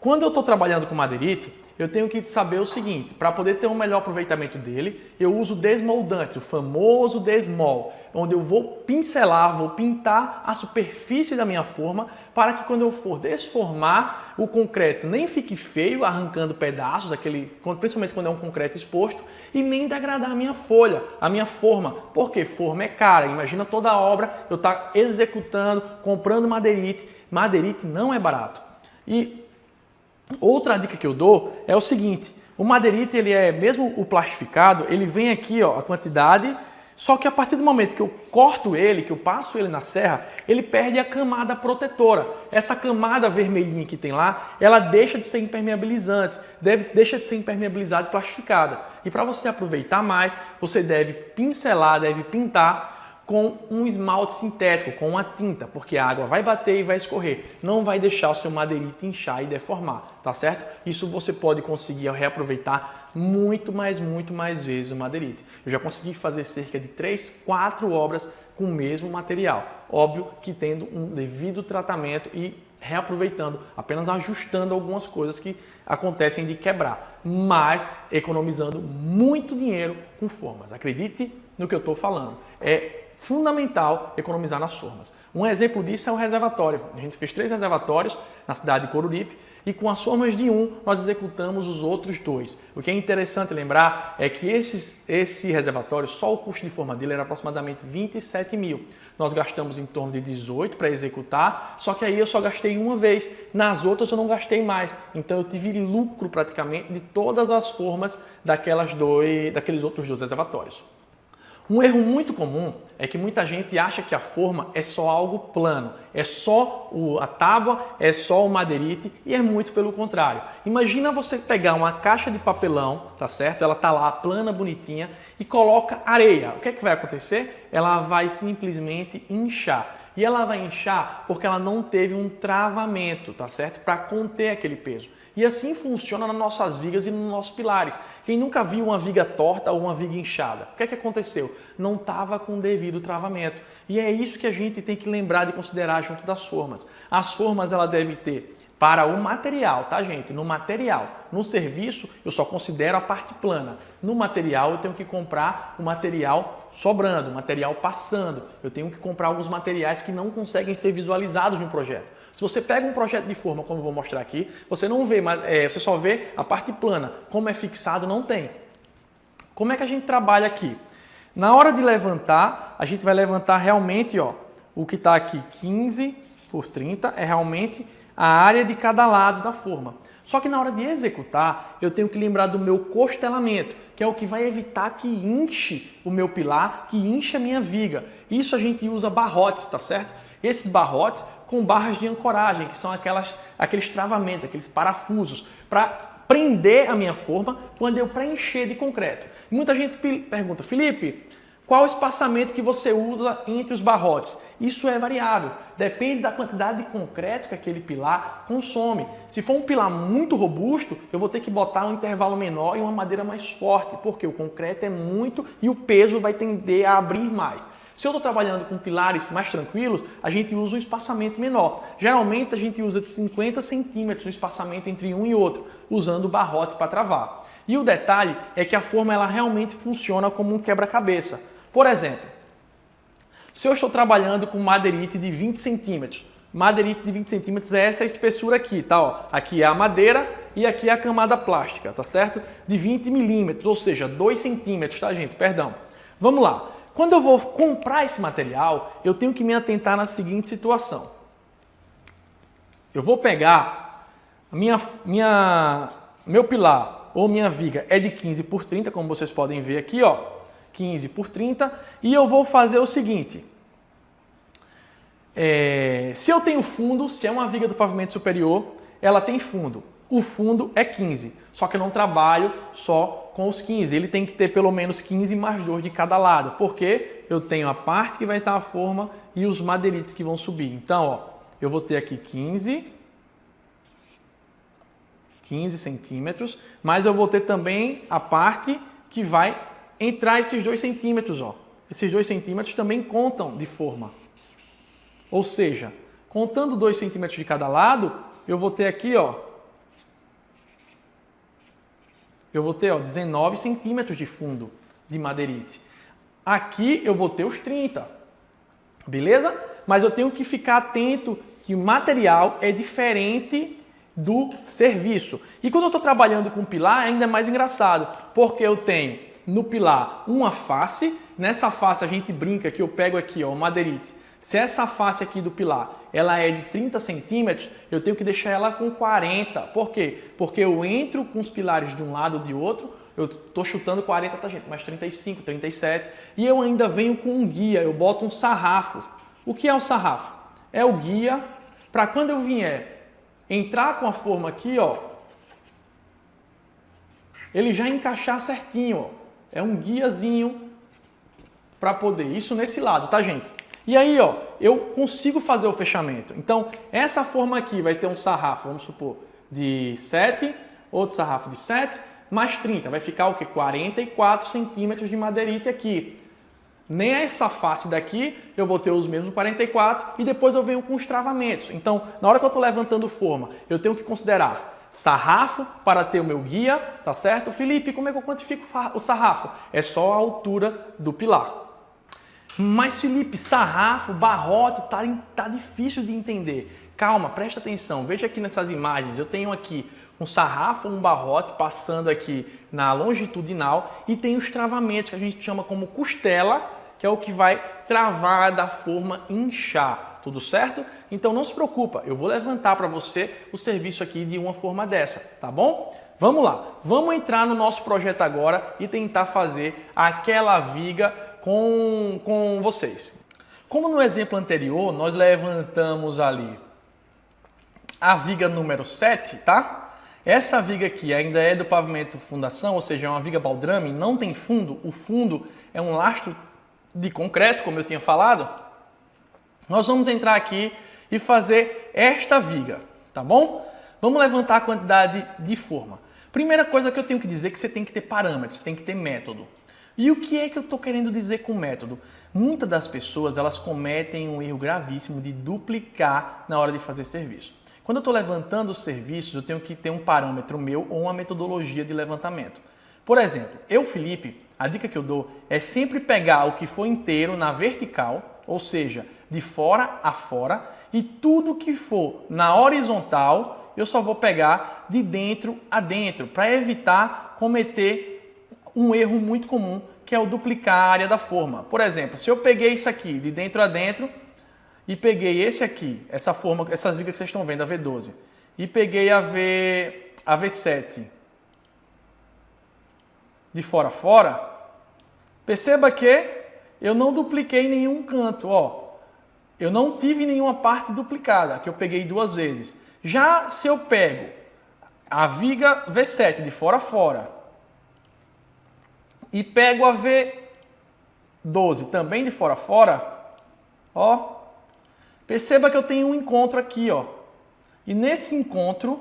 Quando eu estou trabalhando com madeirite, eu tenho que saber o seguinte, para poder ter um melhor aproveitamento dele, eu uso desmoldante, o famoso desmol, onde eu vou pincelar, vou pintar a superfície da minha forma para que quando eu for desformar, o concreto nem fique feio, arrancando pedaços, principalmente quando é um concreto exposto, e nem degradar a minha folha, a minha forma, porque forma é cara. Imagina toda a obra, eu estar executando, comprando madeirite, madeirite não é barato. E outra dica que eu dou é o seguinte, o madeirite, mesmo o plastificado, ele vem aqui, a quantidade, só que a partir do momento que eu corto ele, que eu passo ele na serra, ele perde a camada protetora. Essa camada vermelhinha que tem lá, ela deixa de ser impermeabilizante, deixa de ser impermeabilizada e plastificada. E para você aproveitar mais, você deve pincelar, deve pintar com um esmalte sintético, com uma tinta, porque a água vai bater e vai escorrer. Não vai deixar o seu madeirite inchar e deformar, tá certo? Isso você pode conseguir reaproveitar muito mais vezes o madeirite. Eu já consegui fazer cerca de 3, 4 obras com o mesmo material. Óbvio que tendo um devido tratamento e reaproveitando, apenas ajustando algumas coisas que acontecem de quebrar, mas economizando muito dinheiro com formas. Acredite no que eu estou falando. É fundamental economizar nas formas. Um exemplo disso é o reservatório. A gente fez 3 reservatórios na cidade de Coruripe e com as formas de um nós executamos os outros 2. O que é interessante lembrar é que esse reservatório, só o custo de forma dele era aproximadamente 27 mil. Nós gastamos em torno de 18 para executar, só que aí eu só gastei uma vez. Nas outras eu não gastei mais. Então eu tive lucro praticamente de todas as formas daqueles outros 2 reservatórios. Um erro muito comum é que muita gente acha que a forma é só algo plano, é só a tábua, é só o madeirite e é muito pelo contrário. Imagina você pegar uma caixa de papelão, tá certo? Ela tá lá plana, bonitinha e coloca areia. O que é que vai acontecer? Ela vai simplesmente inchar. E ela vai inchar porque ela não teve um travamento, tá certo? Para conter aquele peso. E assim funciona nas nossas vigas e nos nossos pilares. Quem nunca viu uma viga torta ou uma viga inchada? O que é que aconteceu? Não estava com o devido travamento. E é isso que a gente tem que lembrar de considerar junto das formas. As formas ela deve ter para o material, tá gente? No material. No serviço eu só considero a parte plana. No material eu tenho que comprar o material sobrando, o material passando. Eu tenho que comprar alguns materiais que não conseguem ser visualizados no projeto. Se você pega um projeto de forma, como eu vou mostrar aqui, você não vê, você só vê a parte plana. Como é fixado, não tem. Como é que a gente trabalha aqui? Na hora de levantar, a gente vai levantar realmente, o que está aqui 15 por 30 é realmente a área de cada lado da forma. Só que na hora de executar, eu tenho que lembrar do meu costelamento, que é o que vai evitar que inche o meu pilar, que inche a minha viga. Isso a gente usa barrotes, tá certo? Esses barrotes com barras de ancoragem, que são aqueles travamentos, aqueles parafusos, para prender a minha forma quando eu preencher de concreto. Muita gente pergunta, Felipe, qual o espaçamento que você usa entre os barrotes? Isso é variável, depende da quantidade de concreto que aquele pilar consome. Se for um pilar muito robusto, eu vou ter que botar um intervalo menor e uma madeira mais forte, porque o concreto é muito e o peso vai tender a abrir mais. Se eu estou trabalhando com pilares mais tranquilos, a gente usa um espaçamento menor. Geralmente a gente usa de 50 centímetros o espaçamento entre um e outro, usando o barrote para travar. E o detalhe é que a forma ela realmente funciona como um quebra-cabeça. Por exemplo, se eu estou trabalhando com madeirite de 20 centímetros, madeirite de 20 centímetros é essa espessura aqui, tá? Aqui é a madeira e aqui é a camada plástica, tá certo? De 20 milímetros, ou seja, 2 centímetros, tá gente? Perdão. Vamos lá. Quando eu vou comprar esse material, eu tenho que me atentar na seguinte situação. Eu vou pegar meu pilar ou minha viga é de 15 por 30, como vocês podem ver aqui, 15 por 30. E eu vou fazer o seguinte. Se eu tenho fundo, se é uma viga do pavimento superior, ela tem fundo. O fundo é 15, só que eu não trabalho só com os 15. Ele tem que ter pelo menos 15 mais 2 de cada lado, porque eu tenho a parte que vai estar a forma e os madeirites que vão subir. Então, ó, eu vou ter aqui 15 centímetros, mas eu vou ter também a parte que vai entrar esses 2 centímetros. Ó. Esses 2 centímetros também contam de forma. Ou seja, contando 2 centímetros de cada lado, eu vou ter aqui, ó, 19 centímetros de fundo de madeirite. Aqui eu vou ter os 30, beleza? Mas eu tenho que ficar atento que o material é diferente do serviço. E quando eu estou trabalhando com pilar, é ainda mais engraçado, porque eu tenho no pilar uma face, nessa face a gente brinca que eu pego aqui, ó, o madeirite. Se essa face aqui do pilar ela é de 30 centímetros, eu tenho que deixar ela com 40. Por quê? Porque eu entro com os pilares de um lado ou de outro, eu estou chutando 40, tá, gente? Mais 35, 37. E eu ainda venho com um guia, eu boto um sarrafo. O que é o sarrafo? É o guia para quando eu vier entrar com a forma aqui, ó, ele já encaixar certinho. Ó. É um guiazinho para poder. Isso nesse lado, tá, gente? E aí, ó, eu consigo fazer o fechamento. Então, essa forma aqui vai ter um sarrafo, vamos supor, de 7, outro sarrafo de 7, mais 30. Vai ficar o quê? 44 centímetros de madeirite aqui. Nessa face daqui, eu vou ter os mesmos 44 e depois eu venho com os travamentos. Então, na hora que eu estou levantando forma, eu tenho que considerar sarrafo para ter o meu guia, tá certo? Felipe, como é que eu quantifico o sarrafo? É só a altura do pilar. Mas Felipe, sarrafo, barrote, tá difícil de entender. Calma, presta atenção, veja aqui nessas imagens, eu tenho aqui um sarrafo, um barrote passando aqui na longitudinal e tem os travamentos que a gente chama como costela, que é o que vai travar da forma inchar, tudo certo? Então não se preocupa, eu vou levantar para você o serviço aqui de uma forma dessa, tá bom? Vamos lá, vamos entrar no nosso projeto agora e tentar fazer aquela viga com vocês. Como no exemplo anterior, nós levantamos ali a viga número 7, tá? Essa viga aqui ainda é do pavimento fundação, ou seja, é uma viga baldrame, não tem fundo. O fundo é um lastro de concreto, como eu tinha falado. Nós vamos entrar aqui e fazer esta viga, tá bom? Vamos levantar a quantidade de forma. Primeira coisa que eu tenho que dizer é que você tem que ter parâmetros, tem que ter método. E o que é que eu estou querendo dizer com método? Muitas das pessoas elas cometem um erro gravíssimo de duplicar na hora de fazer serviço. Quando eu estou levantando os serviços, eu tenho que ter um parâmetro meu ou uma metodologia de levantamento. Por exemplo, eu, Felipe, a dica que eu dou é sempre pegar o que for inteiro na vertical, ou seja, de fora a fora, e tudo que for na horizontal, eu só vou pegar de dentro a dentro, para evitar cometer um erro muito comum, que é o duplicar a área da forma. Por exemplo, se eu peguei isso aqui de dentro a dentro e peguei esse aqui, essa forma, essas vigas que vocês estão vendo, a V12, e peguei a V7 de fora a fora, perceba que eu não dupliquei nenhum canto, ó. Eu não tive nenhuma parte duplicada, que eu peguei 2 vezes. Já se eu pego a viga V7 de fora a fora e pego a V12 também de fora a fora, ó, perceba que eu tenho um encontro aqui, ó. E nesse encontro,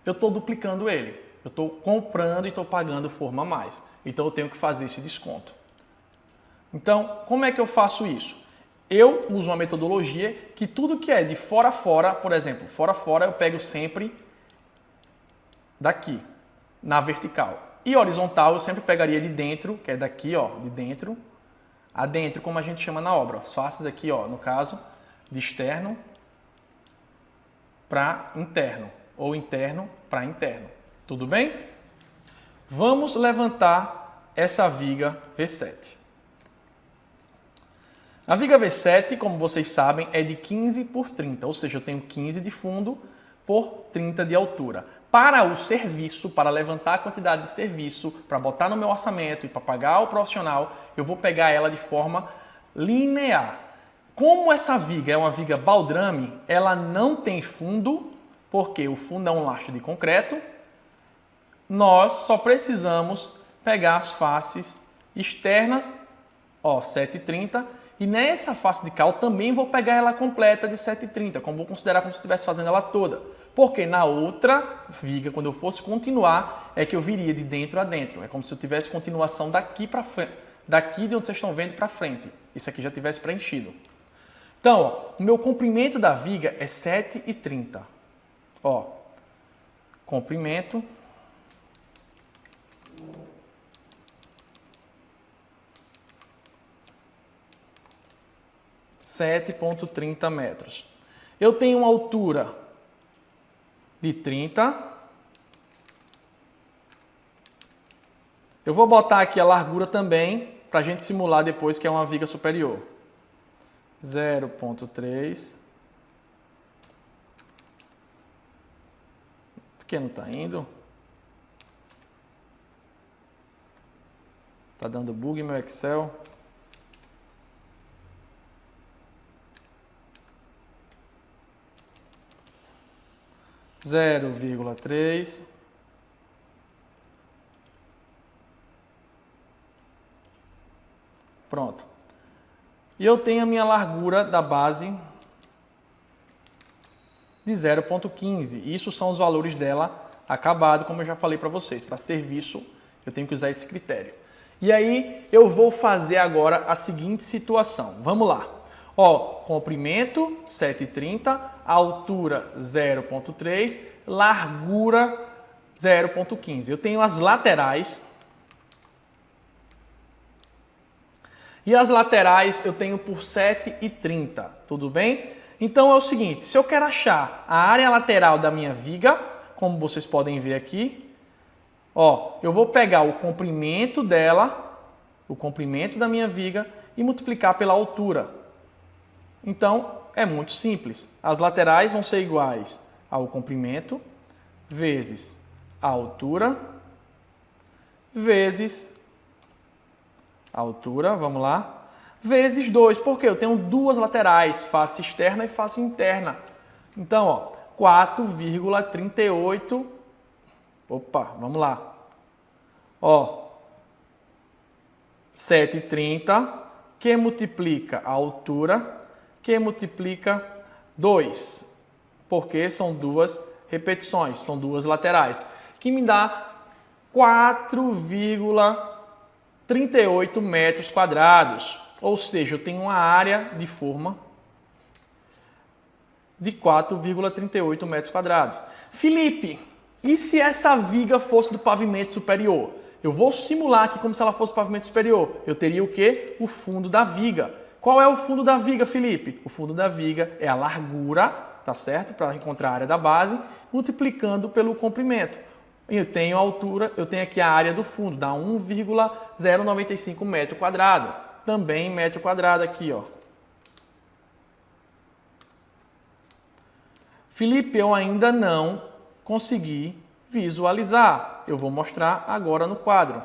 eu estou duplicando ele. Eu estou comprando e estou pagando forma a mais. Então, eu tenho que fazer esse desconto. Então, como é que eu faço isso? Eu uso uma metodologia que tudo que é de fora a fora, por exemplo, fora a fora eu pego sempre daqui, na vertical. E horizontal eu sempre pegaria de dentro, que é daqui, ó, de dentro a dentro, como a gente chama na obra. As faces aqui, ó, no caso, de externo para interno, ou interno para interno. Tudo bem? Vamos levantar essa viga V7. A viga V7, como vocês sabem, é de 15 por 30, ou seja, eu tenho 15 de fundo por 30 de altura. para o serviço, para levantar a quantidade de serviço, para botar no meu orçamento e para pagar o profissional, eu vou pegar ela de forma linear. Como essa viga é uma viga baldrame, ela não tem fundo, porque o fundo é um lastro de concreto, nós só precisamos pegar as faces externas, ó, 7,30, e nessa face de cal também vou pegar ela completa de 7,30, como vou considerar como se eu estivesse fazendo ela toda. Porque na outra viga, quando eu fosse continuar, é que eu viria de dentro a dentro. É como se eu tivesse continuação daqui para frente, daqui de onde vocês estão vendo para frente. Isso aqui já tivesse preenchido. Então, ó, o meu comprimento da viga é 7,30. Ó, comprimento. (7,30 metros). Eu tenho uma altura de 30. Eu vou botar aqui a largura também, para a gente simular depois que é uma viga superior. 0,3. Por que não está indo? Está dando bug meu Excel. 0,3. Pronto. E eu tenho a minha largura da base de 0,15. Isso são os valores dela acabado, como eu já falei para vocês. Para serviço, eu tenho que usar esse critério. E aí, eu vou fazer agora a seguinte situação. Vamos lá. Ó, comprimento 7,30, altura 0,3, largura 0,15. Eu tenho as laterais. E as laterais eu tenho por 7,30, tudo bem? Então é o seguinte, se eu quero achar a área lateral da minha viga, como vocês podem ver aqui, ó, eu vou pegar o comprimento dela, o comprimento da minha viga e multiplicar pela altura. Então, é muito simples. As laterais vão ser iguais ao comprimento vezes a altura vezes a altura, vamos lá, vezes 2, porque eu tenho duas laterais, face externa e face interna. Então, ó, 4,38, opa, vamos lá, ó, 7,30, que multiplica a altura, que multiplica 2, porque são duas repetições, são duas laterais, que me dá 4,38 metros quadrados. Ou seja, eu tenho uma área de forma de 4,38 metros quadrados. Felipe, e se essa viga fosse do pavimento superior? Eu vou simular aqui como se ela fosse do pavimento superior. Eu teria o quê? O fundo da viga. Qual é o fundo da viga, Felipe? O fundo da viga é a largura, tá certo? Para encontrar a área da base, multiplicando pelo comprimento. Eu tenho a altura, eu tenho aqui a área do fundo, dá 1,095 metro quadrado. Também metro quadrado aqui, ó. Felipe, eu ainda não consegui visualizar. Eu vou mostrar agora no quadro.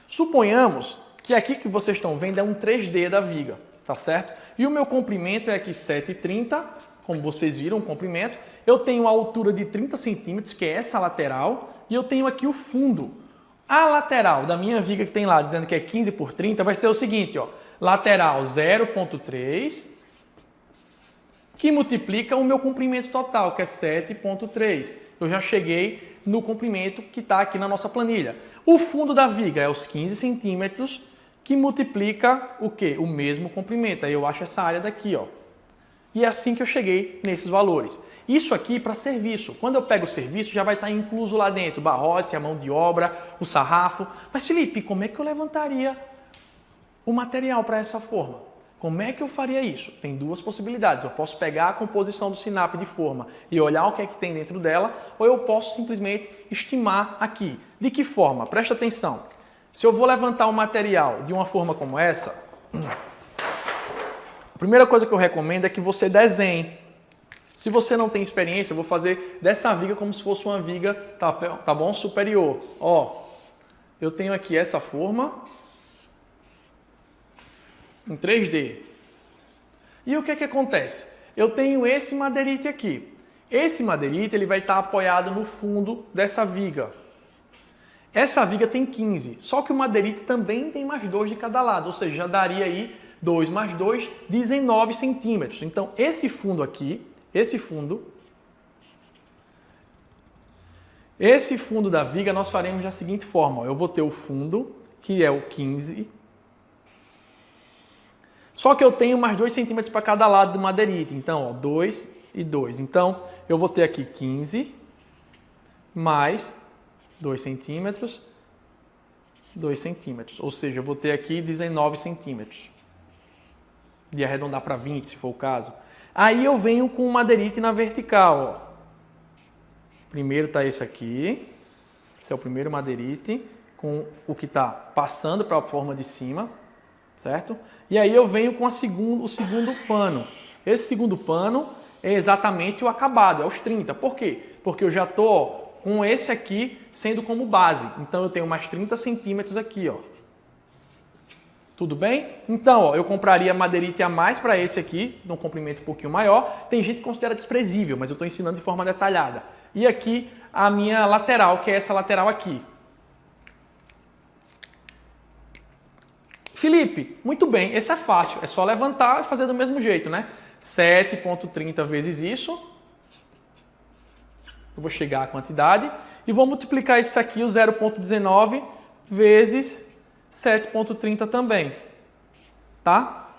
Suponhamos que aqui que vocês estão vendo é um 3D da viga, tá certo? E o meu comprimento é aqui 7,30, como vocês viram, o comprimento. Eu tenho a altura de 30 centímetros, que é essa lateral, e eu tenho aqui o fundo. A lateral da minha viga que tem lá, dizendo que é 15 por 30, vai ser o seguinte, ó. Lateral 0,3, que multiplica o meu comprimento total, que é 7,3. Eu já cheguei no comprimento que está aqui na nossa planilha. O fundo da viga é os 15 centímetros, que multiplica o quê? O mesmo comprimento. Aí eu acho essa área daqui, ó. E é assim que eu cheguei nesses valores. Isso aqui para serviço. Quando eu pego o serviço, já vai estar incluso lá dentro o barrote, a mão de obra, o sarrafo. Mas, Felipe, como é que eu levantaria o material para essa forma? Como é que eu faria isso? Tem duas possibilidades. Eu posso pegar a composição do SINAP de forma e olhar o que é que tem dentro dela, ou eu posso simplesmente estimar aqui. De que forma? Presta atenção. Se eu vou levantar o material de uma forma como essa, a primeira coisa que eu recomendo é que você desenhe. Se você não tem experiência, eu vou fazer dessa viga como se fosse uma viga, tá bom? Superior. Ó, eu tenho aqui essa forma em 3D. E o que é que acontece? Eu tenho esse madeirite aqui. Esse madeirite ele vai estar apoiado no fundo dessa viga. Essa viga tem 15, só que o madeirite também tem mais 2 de cada lado, ou seja, já daria aí 2 mais 2, 19 centímetros. Então, esse fundo aqui, esse fundo da viga nós faremos da seguinte forma. Ó, eu vou ter o fundo, que é o 15, só que eu tenho mais 2 centímetros para cada lado do madeirite. Então, ó, 2 e 2. Então, eu vou ter aqui 15 mais 2 centímetros, 2 centímetros. Ou seja, eu vou ter aqui 19 centímetros. De arredondar para 20, se for o caso. Aí eu venho com o madeirite na vertical. Ó. Primeiro está esse aqui. Esse é o primeiro madeirite, com o que está passando para a forma de cima. Certo? E aí eu venho com o segundo pano. Esse segundo pano é exatamente o acabado, é os 30. Por quê? Porque eu já estou com esse aqui sendo como base. Então eu tenho mais 30 centímetros aqui. Ó. Tudo bem? Então, ó, eu compraria madeirite a mais para esse aqui, de um comprimento um pouquinho maior. Tem gente que considera desprezível, mas eu estou ensinando de forma detalhada. E aqui a minha lateral, que é essa lateral aqui. Felipe, muito bem, esse é fácil. É só levantar e fazer do mesmo jeito, né? 7,30 vezes isso. Eu vou chegar à quantidade. E vou multiplicar isso aqui, o 0,19, vezes 7,30 também, tá?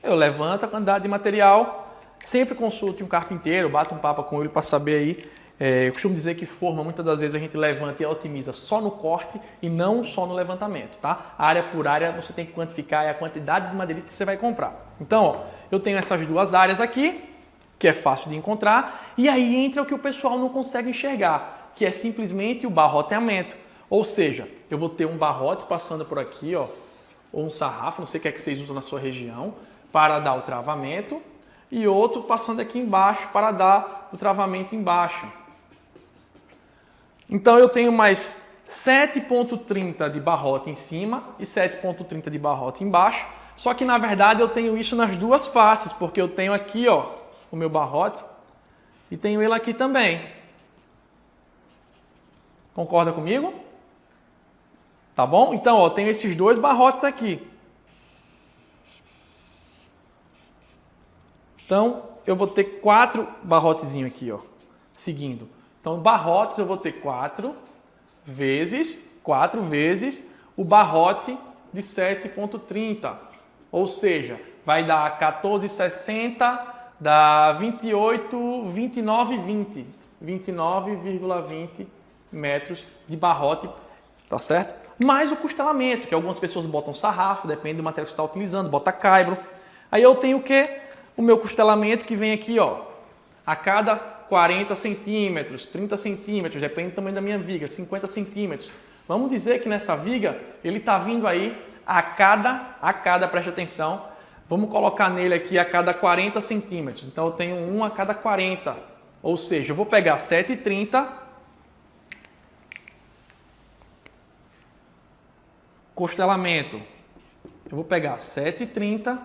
Eu levanto a quantidade de material, sempre consulte um carpinteiro, bato um papo com ele para saber aí. Eu costumo dizer que forma, muitas das vezes a gente levanta e otimiza só no corte e não só no levantamento, tá? Área por área você tem que quantificar a quantidade de madeirite que você vai comprar. Então, ó, eu tenho essas duas áreas aqui, que é fácil de encontrar, e aí entra o que o pessoal não consegue enxergar, que é simplesmente o barroteamento. Ou seja, eu vou ter um barrote passando por aqui, ó, ou um sarrafo, não sei o que é que vocês usam na sua região, para dar o travamento, e outro passando aqui embaixo para dar o travamento embaixo. Então eu tenho mais 7,30 de barrote em cima e 7,30 de barrote embaixo, só que na verdade eu tenho isso nas duas faces, porque eu tenho aqui, ó, o meu barrote e tenho ele aqui também. Concorda comigo? Tá bom? Então, ó, eu tenho esses dois barrotes aqui. Então, eu vou ter 4 barrotezinhos aqui, ó, seguindo. Então, barrotes eu vou ter 4 vezes o barrote de 7,30. Ou seja, vai dar 14,60, dá 28, 29, 20. 29,20 metros de barrote, tá certo? Mais o costelamento, que algumas pessoas botam sarrafo, depende do material que você está utilizando, bota caibro. Aí eu tenho o quê? O meu costelamento que vem aqui, ó, a cada 40 centímetros, 30 centímetros, depende do tamanho da minha viga, 50 centímetros. Vamos dizer que nessa viga ele está vindo aí a cada, preste atenção, vamos colocar nele aqui a cada 40 centímetros. Então eu tenho um a cada 40, ou seja, eu vou pegar 7,30, costelamento, eu vou pegar 7,30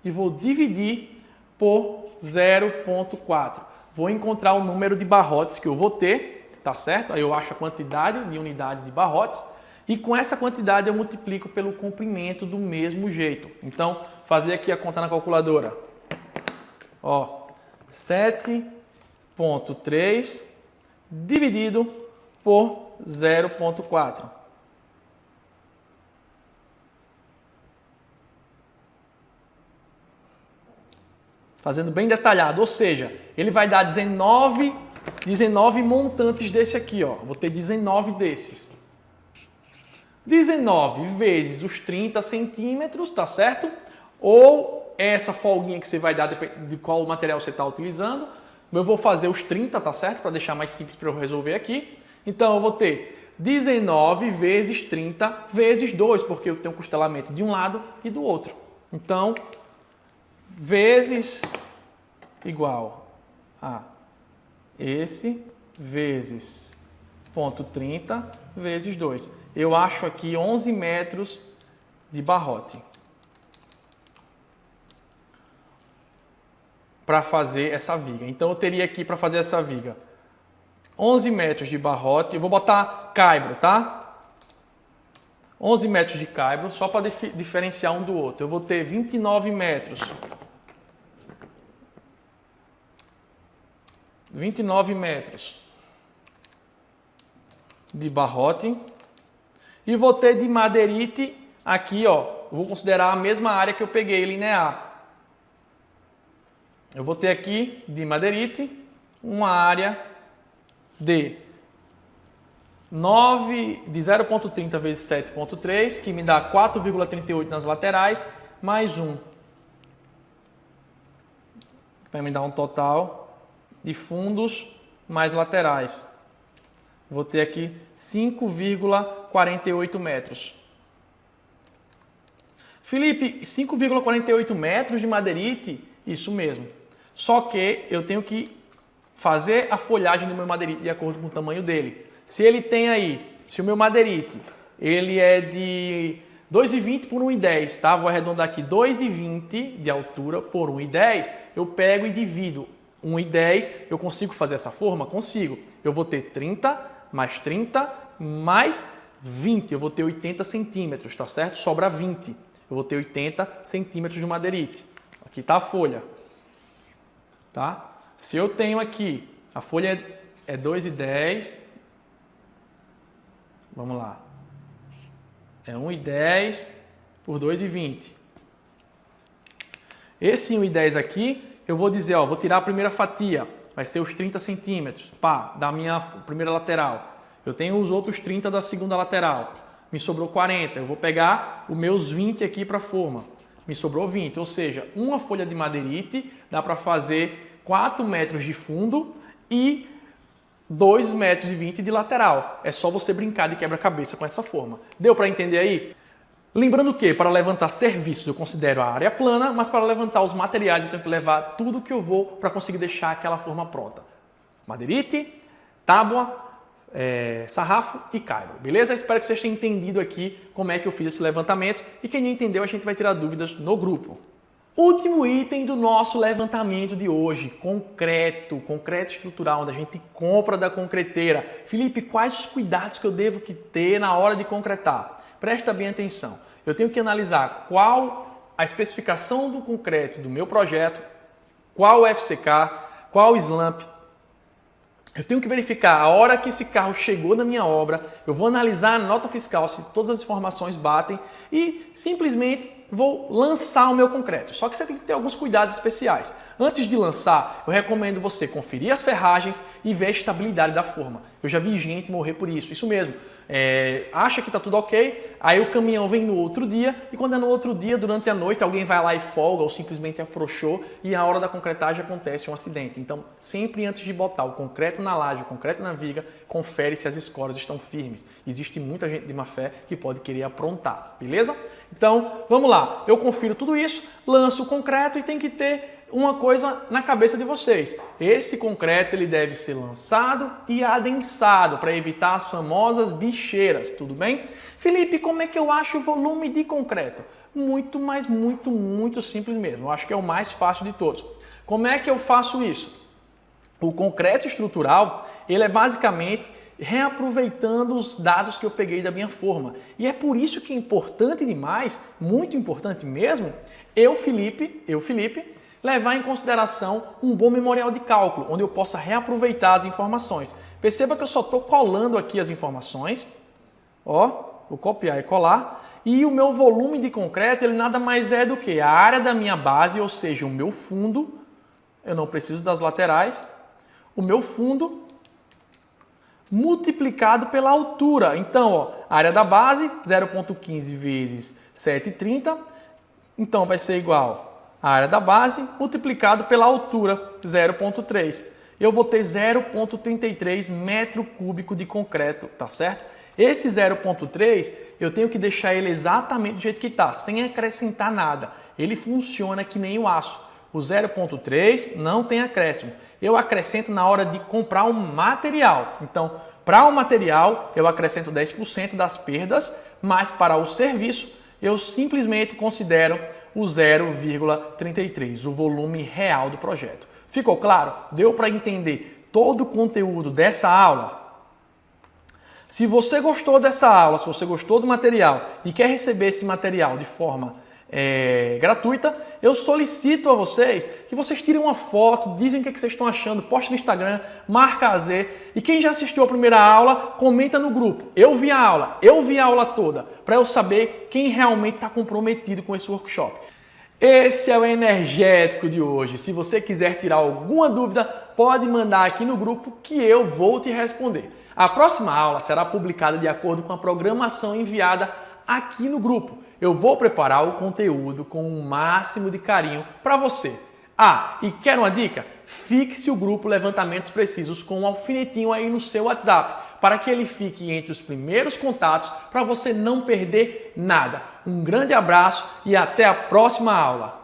e vou dividir por 0,4. Vou encontrar o número de barrotes que eu vou ter, tá certo? Aí eu acho a quantidade de unidade de barrotes e com essa quantidade eu multiplico pelo comprimento do mesmo jeito. Então, fazer aqui a conta na calculadora. Ó, 7,3 dividido por 0,4. Fazendo bem detalhado, ou seja, ele vai dar 19 montantes desse aqui, ó. Vou ter 19 desses. 19 vezes os 30 centímetros, tá certo? Ou essa folguinha que você vai dar de qual material você está utilizando. Eu vou fazer os 30, tá certo? Para deixar mais simples para eu resolver aqui. Então, eu vou ter 19 vezes 30 vezes 2, porque eu tenho um costelamento de um lado e do outro. Então, vezes igual a esse vezes 0,30 vezes 2. Eu acho aqui 11 metros de barrote para fazer essa viga. Então, eu teria aqui para fazer essa viga 11 metros de barrote. Eu vou botar caibro, tá? 11 metros de caibro, só para diferenciar um do outro. Eu vou ter 29 metros. 29 metros de barrote. E vou ter de madeirite aqui, ó. Vou considerar a mesma área que eu peguei, linear. Eu vou ter aqui de madeirite uma área de 0,30 vezes 7,3, que me dá 4,38 nas laterais, mais 1. Vai me dar um total de fundos mais laterais. Vou ter aqui 5,48 metros. Felipe, 5,48 metros de madeirite? Isso mesmo. Só que eu tenho que fazer a folhagem do meu madeirite de acordo com o tamanho dele. Se ele tem aí, se o meu madeirite, ele é de 2,20 por 1,10, tá? Vou arredondar aqui 2,20 de altura por 1,10, eu pego e divido. 1,10, eu consigo fazer essa forma? Consigo. Eu vou ter 30 mais 30 mais 20, eu vou ter 80 centímetros, tá certo? Sobra 20. Eu vou ter 80 centímetros de madeirite. Aqui está a folha. Tá? Se eu tenho aqui, a folha é 2,10, vamos lá, é 1,10 por 2,20. Esse 1,10 aqui, eu vou dizer, ó, vou tirar a primeira fatia, vai ser os 30 centímetros, pá, da minha primeira lateral. Eu tenho os outros 30 da segunda lateral, me sobrou 40, eu vou pegar os meus 20 aqui para a forma. Me sobrou 20, ou seja, uma folha de madeirite dá para fazer 4 metros de fundo e 2,20 metros de lateral. É só você brincar de quebra-cabeça com essa forma. Deu para entender aí? Lembrando que para levantar serviços eu considero a área plana, mas para levantar os materiais eu tenho que levar tudo que eu vou para conseguir deixar aquela forma pronta. Madeirite, tábua, sarrafo e caibro, beleza? Espero que vocês tenham entendido aqui como é que eu fiz esse levantamento e quem não entendeu a gente vai tirar dúvidas no grupo. Último item do nosso levantamento de hoje, concreto estrutural, onde a gente compra da concreteira. Felipe, quais os cuidados que eu devo ter na hora de concretar? Presta bem atenção, eu tenho que analisar qual a especificação do concreto do meu projeto, qual o FCK, qual o slump. Eu tenho que verificar a hora que esse carro chegou na minha obra, eu vou analisar a nota fiscal se todas as informações batem e simplesmente vou lançar o meu concreto. Só que você tem que ter alguns cuidados especiais. Antes de lançar, eu recomendo você conferir as ferragens e ver a estabilidade da forma. Eu já vi gente morrer por isso mesmo. Acha que está tudo ok, aí o caminhão vem no outro dia e quando é no outro dia, durante a noite, alguém vai lá e folga ou simplesmente afrouxou e a hora da concretagem acontece um acidente. Então, sempre antes de botar o concreto na laje, o concreto na viga, confere se as escoras estão firmes. Existe muita gente de má fé que pode querer aprontar, beleza? Então, vamos lá. Eu confiro tudo isso, lanço o concreto e tem que ter uma coisa na cabeça de vocês. Esse concreto ele deve ser lançado e adensado para evitar as famosas bicheiras, tudo bem? Felipe, como é que eu acho o volume de concreto? Muito simples mesmo. Eu acho que é o mais fácil de todos. Como é que eu faço isso? O concreto estrutural, ele é basicamente reaproveitando os dados que eu peguei da minha forma. E é por isso que é importante demais, muito importante mesmo, eu, Felipe, levar em consideração um bom memorial de cálculo, onde eu possa reaproveitar as informações. Perceba que eu só estou colando aqui as informações, ó, vou copiar e colar, e o meu volume de concreto, ele nada mais é do que a área da minha base, ou seja, o meu fundo, eu não preciso das laterais, o meu fundo multiplicado pela altura. Então, ó, a área da base, 0,15 vezes 7,30, então vai ser igual a área da base multiplicado pela altura, 0,3. Eu vou ter 0,33 metro cúbico de concreto, tá certo? Esse 0,3 eu tenho que deixar ele exatamente do jeito que está, sem acrescentar nada. Ele funciona que nem o aço. O 0,3 não tem acréscimo. eu acrescento na hora de comprar um material. Então, para o material, eu acrescento 10% das perdas, mas para o serviço, eu simplesmente considero o 0,33, o volume real do projeto. Ficou claro? Deu para entender todo o conteúdo dessa aula? Se você gostou dessa aula, se você gostou do material e quer receber esse material de forma gratuita, eu solicito a vocês que vocês tirem uma foto, dizem o que vocês estão achando, poste no Instagram, marca a Z. E quem já assistiu a primeira aula, comenta no grupo. Eu vi a aula toda, para eu saber quem realmente está comprometido com esse workshop. Esse é o energético de hoje. Se você quiser tirar alguma dúvida, pode mandar aqui no grupo que eu vou te responder. A próxima aula será publicada de acordo com a programação enviada aqui no grupo. Eu vou preparar o conteúdo com o máximo de carinho para você. Ah, e quer uma dica? Fixe o grupo Levantamentos Precisos com um alfinetinho aí no seu WhatsApp, para que ele fique entre os primeiros contatos para você não perder nada. Um grande abraço e até a próxima aula!